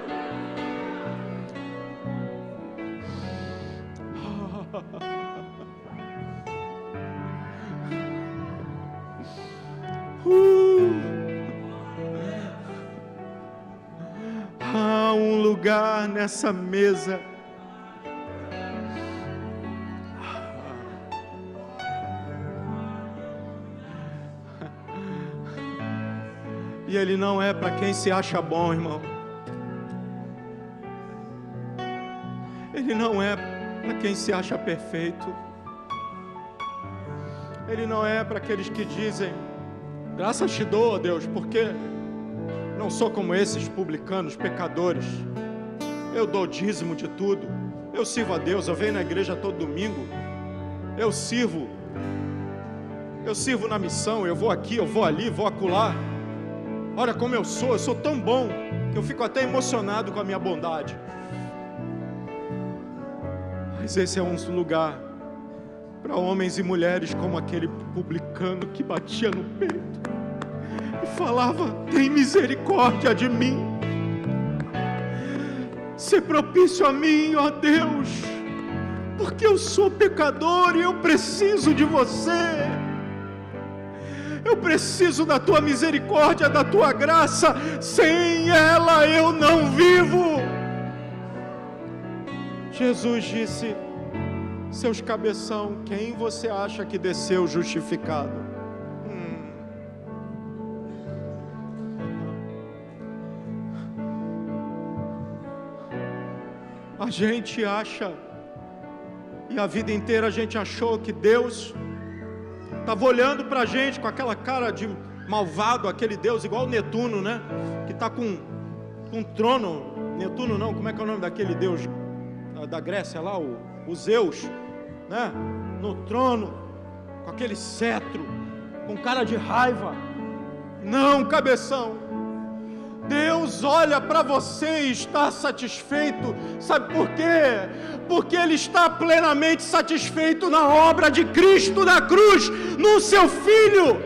Há um lugar nessa mesa e ele não é para quem se acha bom, irmão. Ele não é para quem se acha perfeito. Ele não é para aqueles que dizem: graças te dou, ó Deus, porque não sou como esses publicanos, pecadores. Eu dou dízimo de tudo. Eu sirvo a Deus, eu venho na igreja todo domingo. Eu sirvo na missão, eu vou aqui, eu vou ali, vou acolá. Olha como eu sou tão bom, que eu fico até emocionado com a minha bondade. Mas esse é um lugar para homens e mulheres como aquele publicano que batia no peito e falava: tem misericórdia de mim, se propício a mim, ó Deus, porque eu sou pecador e eu preciso de você. Eu preciso da tua misericórdia, da tua graça. Sem ela eu não vivo. Jesus disse: seus cabeção, quem você acha que desceu justificado? A gente acha, e a vida inteira a gente achou que Deus estava olhando para a gente com aquela cara de malvado, aquele Deus igual Netuno, né? Que está com um trono. Netuno não, como é que é o nome daquele Deus da Grécia lá, o Zeus, né? No trono, com aquele cetro, com cara de raiva. Não, cabeção. Deus olha para você e está satisfeito. Sabe por quê? Porque Ele está plenamente satisfeito na obra de Cristo na cruz, no seu Filho.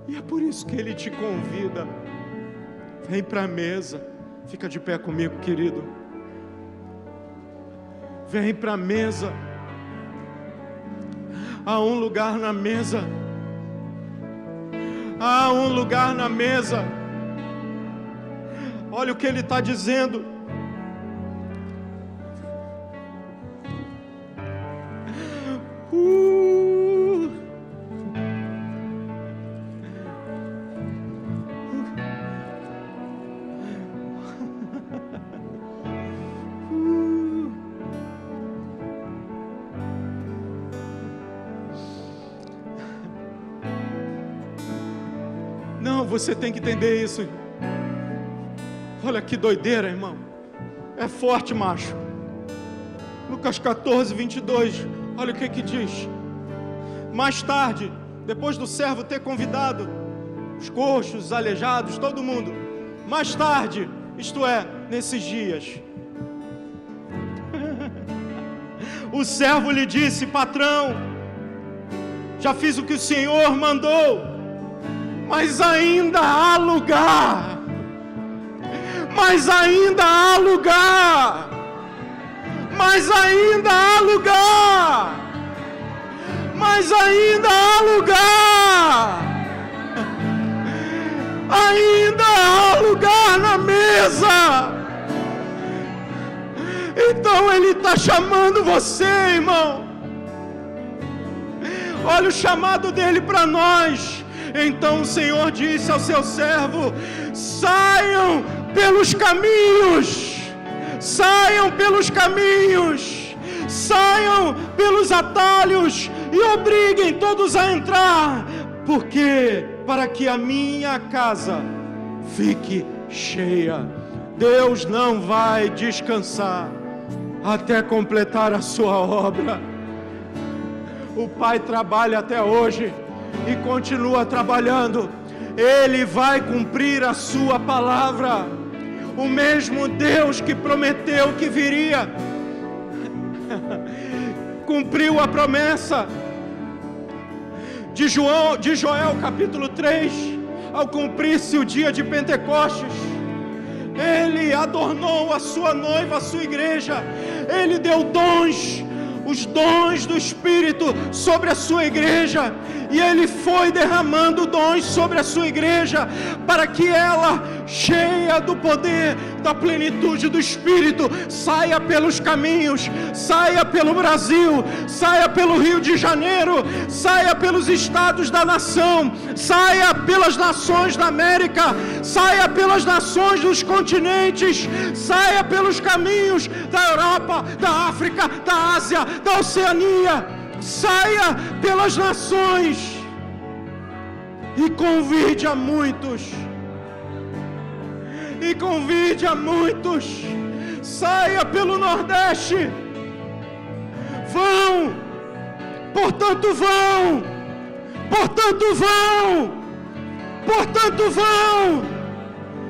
E é por isso que Ele te convida. Vem para a mesa. Fica de pé comigo, querido. Vem para a mesa. Há um lugar na mesa. Há um lugar na mesa. Olha o que ele está dizendo. Você tem que entender isso. Olha que doideira, irmão. É forte, macho. Lucas 14, 22. Olha o que diz. Mais tarde, depois do servo ter convidado os coxos, os aleijados, todo mundo, mais tarde, isto é, nesses dias, o servo lhe disse: patrão, já fiz o que o Senhor mandou, mas ainda há lugar, mas ainda há lugar, mas ainda há lugar, mas ainda há lugar, ainda há lugar na mesa. Então Ele está chamando você, irmão. Olha o chamado dele para nós. Então o Senhor disse ao seu servo: saiam pelos caminhos, saiam pelos caminhos, saiam pelos atalhos e obriguem todos a entrar, porque para que a minha casa fique cheia. Deus não vai descansar até completar a sua obra. O Pai trabalha até hoje e continua trabalhando. Ele vai cumprir a sua palavra. O mesmo Deus que prometeu que viria, cumpriu a promessa de Joel capítulo 3, ao cumprir-se o dia de Pentecostes. Ele adornou a sua noiva, a sua igreja. Ele deu dons, os dons do Espírito sobre a sua igreja, e Ele foi derramando dons sobre a sua igreja, para que ela, cheia do poder, da plenitude do Espírito, saia pelos caminhos, saia pelo Brasil, saia pelo Rio de Janeiro, saia pelos estados da nação, saia pelas nações da América, saia pelas nações dos continentes, saia pelos caminhos da Europa, da África, da Ásia, da Oceania, saia pelas nações e convide a muitos, saia pelo Nordeste, vão, portanto vão,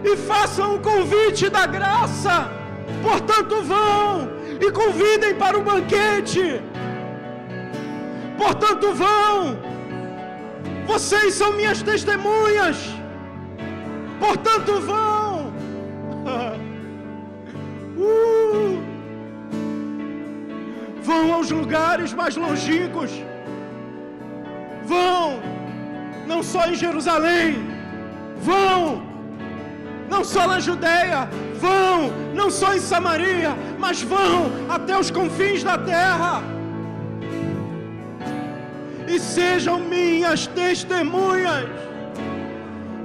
e façam o convite da graça, portanto vão, e convidem para o banquete, portanto vão, vocês são minhas testemunhas, portanto vão. Vão aos lugares mais longínquos, vão, não só em Jerusalém, vão, não só na Judeia, vão, não só em Samaria, mas vão até os confins da terra, e sejam minhas testemunhas.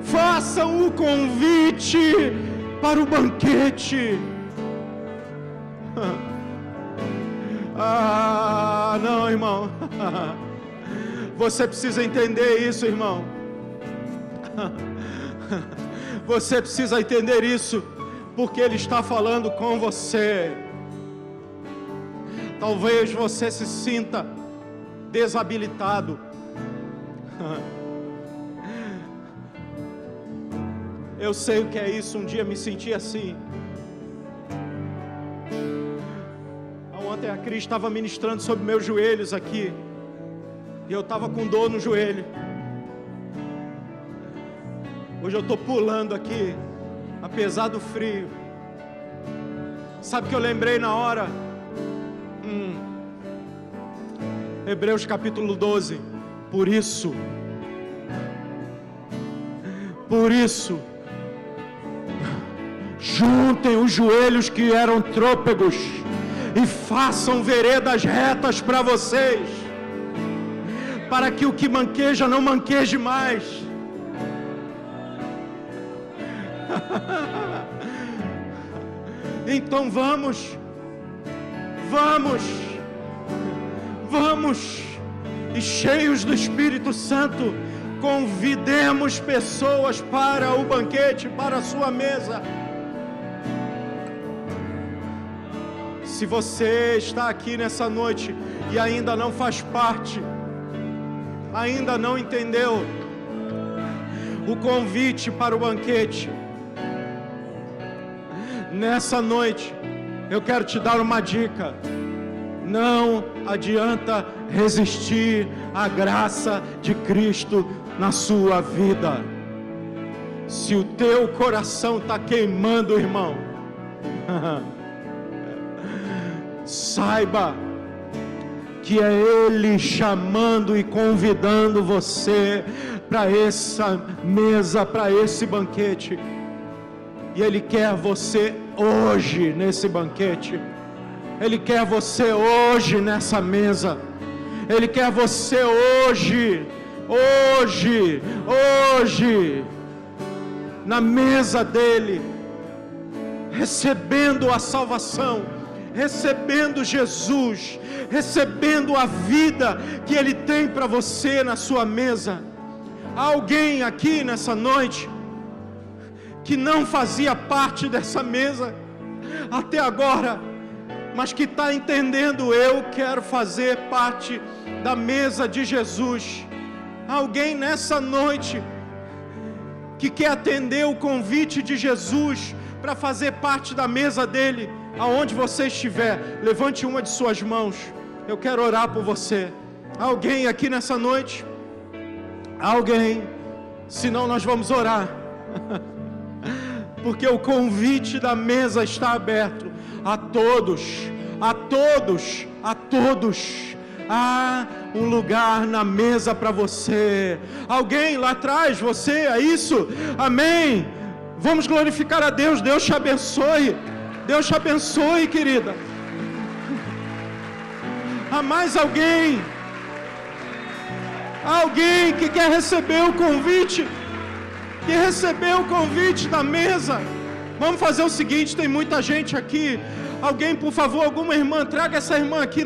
Façam o convite para o banquete. Ah, não, irmão. Você precisa entender isso, irmão. Você precisa entender isso, porque Ele está falando com você. Talvez você se sinta desabilitado. Eu sei o que é isso, um dia me senti assim. Ontem a Cris estava ministrando sobre meus joelhos aqui, e eu estava com dor no joelho. Hoje eu estou pulando aqui, apesar do frio. Sabe o que eu lembrei na hora? Hebreus capítulo 12. Por isso, juntem os joelhos que eram trôpegos e façam veredas retas para vocês, para que o que manqueja não manqueje mais. Então vamos, e cheios do Espírito Santo, convidemos pessoas para o banquete, para a sua mesa. Se você está aqui nessa noite e ainda não faz parte, ainda não entendeu o convite para o banquete, nessa noite eu quero te dar uma dica. Não adianta resistir a graça de Cristo na sua vida. Se o teu coração está queimando, irmão, saiba que é Ele chamando e convidando você para essa mesa, para esse banquete. E Ele quer você hoje nesse banquete. Ele quer você hoje nessa mesa. Ele quer você hoje, na mesa dEle, recebendo a salvação, recebendo Jesus, recebendo a vida que Ele tem para você na sua mesa. Há alguém aqui nessa noite que não fazia parte dessa mesa até agora, mas que está entendendo: eu quero fazer parte da mesa de Jesus. Alguém nessa noite que quer atender o convite de Jesus para fazer parte da mesa dele, aonde você estiver, levante uma de suas mãos, eu quero orar por você. Alguém aqui nessa noite? Alguém? Senão nós vamos orar, porque o convite da mesa está aberto a todos, a todos, a todos. Há um lugar na mesa para você. Alguém lá atrás, você, é isso? Amém? Vamos glorificar a Deus. Deus te abençoe. Deus te abençoe, querida. Há mais alguém? Alguém que quer receber o convite? Que recebeu o convite da mesa? Vamos fazer o seguinte, tem muita gente aqui. Alguém, por favor, alguma irmã, traga essa irmã aqui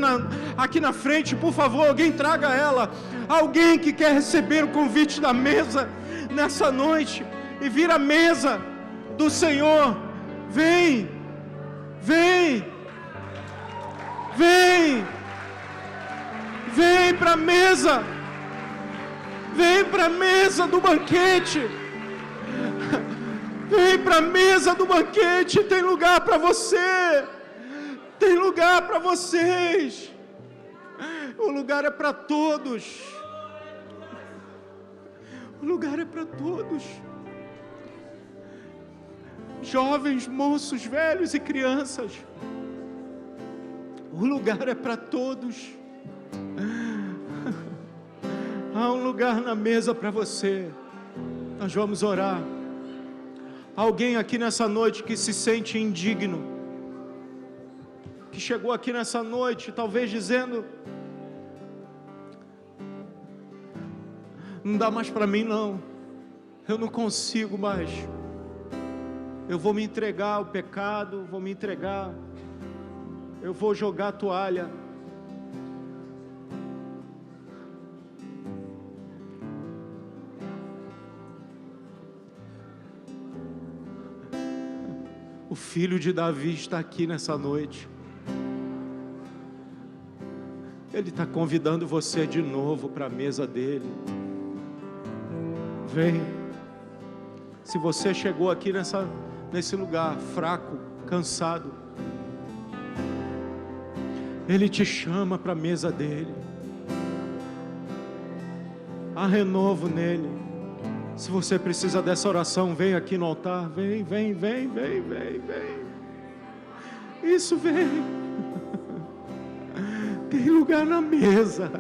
na frente, por favor, alguém traga ela. Alguém que quer receber o convite da mesa nessa noite e vir à mesa do Senhor, vem, vem, vem, vem para a mesa, vem para a mesa do banquete. Vem para a mesa do banquete, tem lugar para você, tem lugar para vocês, o lugar é para todos, o lugar é para todos, jovens, moços, velhos e crianças, o lugar é para todos. Há um lugar na mesa para você. Nós vamos orar. Alguém aqui nessa noite que se sente indigno, que chegou aqui nessa noite talvez dizendo: não dá mais para mim não, eu não consigo mais, eu vou me entregar ao pecado, vou me entregar, eu vou jogar a toalha. O filho de Davi está aqui nessa noite. Ele está convidando você de novo para a mesa dele. Vem. Se você chegou aqui nesse lugar fraco, cansado, Ele te chama para a mesa dele. Há renovo nele. Se você precisa dessa oração, vem aqui no altar. Vem, vem, vem, vem, vem, vem. Isso, vem. Tem lugar na mesa.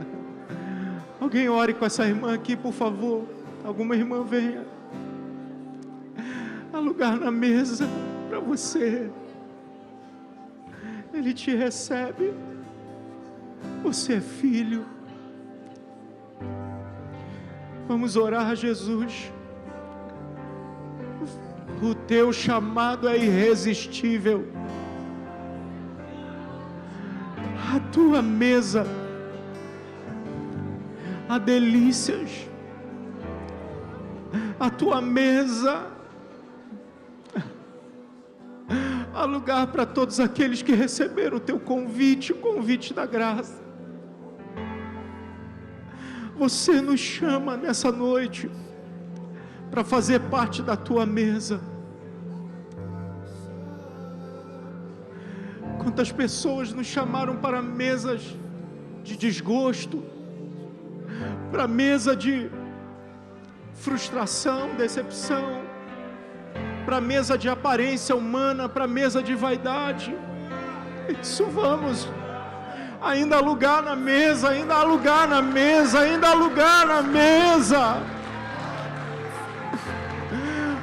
Alguém ore com essa irmã aqui, por favor. Alguma irmã venha. Há lugar na mesa para você. Ele te recebe. Você é filho. Vamos orar a Jesus. O teu chamado é irresistível. A tua mesa há delícias. A tua mesa há lugar para todos aqueles que receberam o teu convite, o convite da graça. Você nos chama nessa noite para fazer parte da tua mesa. Quantas pessoas nos chamaram para mesas de desgosto, para a mesa de frustração, decepção, para a mesa de aparência humana, para a mesa de vaidade. Isso vamos. Ainda há lugar na mesa, ainda há lugar na mesa, ainda há lugar na mesa.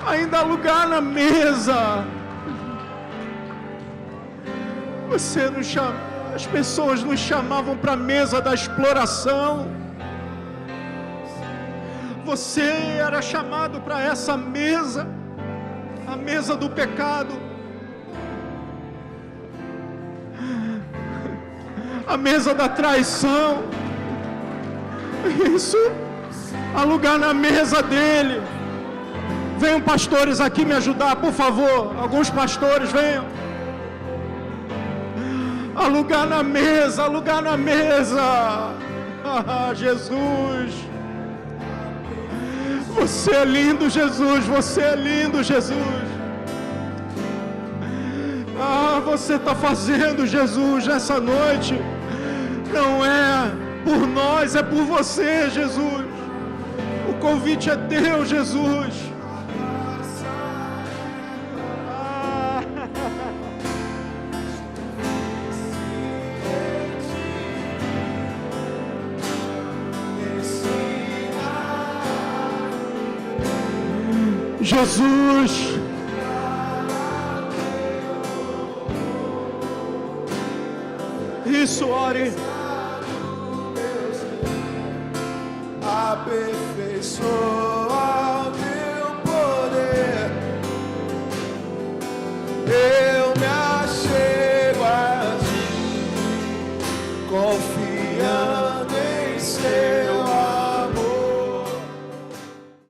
Ainda há lugar na mesa. Você nos chama, as pessoas nos chamavam para a mesa da exploração. Você era chamado para essa mesa, a mesa do pecado, a mesa da traição. Isso, há lugar na mesa dele. Venham pastores aqui me ajudar, por favor. Alguns pastores, venham. Há lugar na mesa, há lugar na mesa. Ah, Jesus. Você é lindo, Jesus. Você é lindo, Jesus. Ah, você está fazendo, Jesus, nessa noite. Não é por nós, é por você, Jesus. O convite é teu, Jesus. Jesus, isso, ore. Aperfeiçoa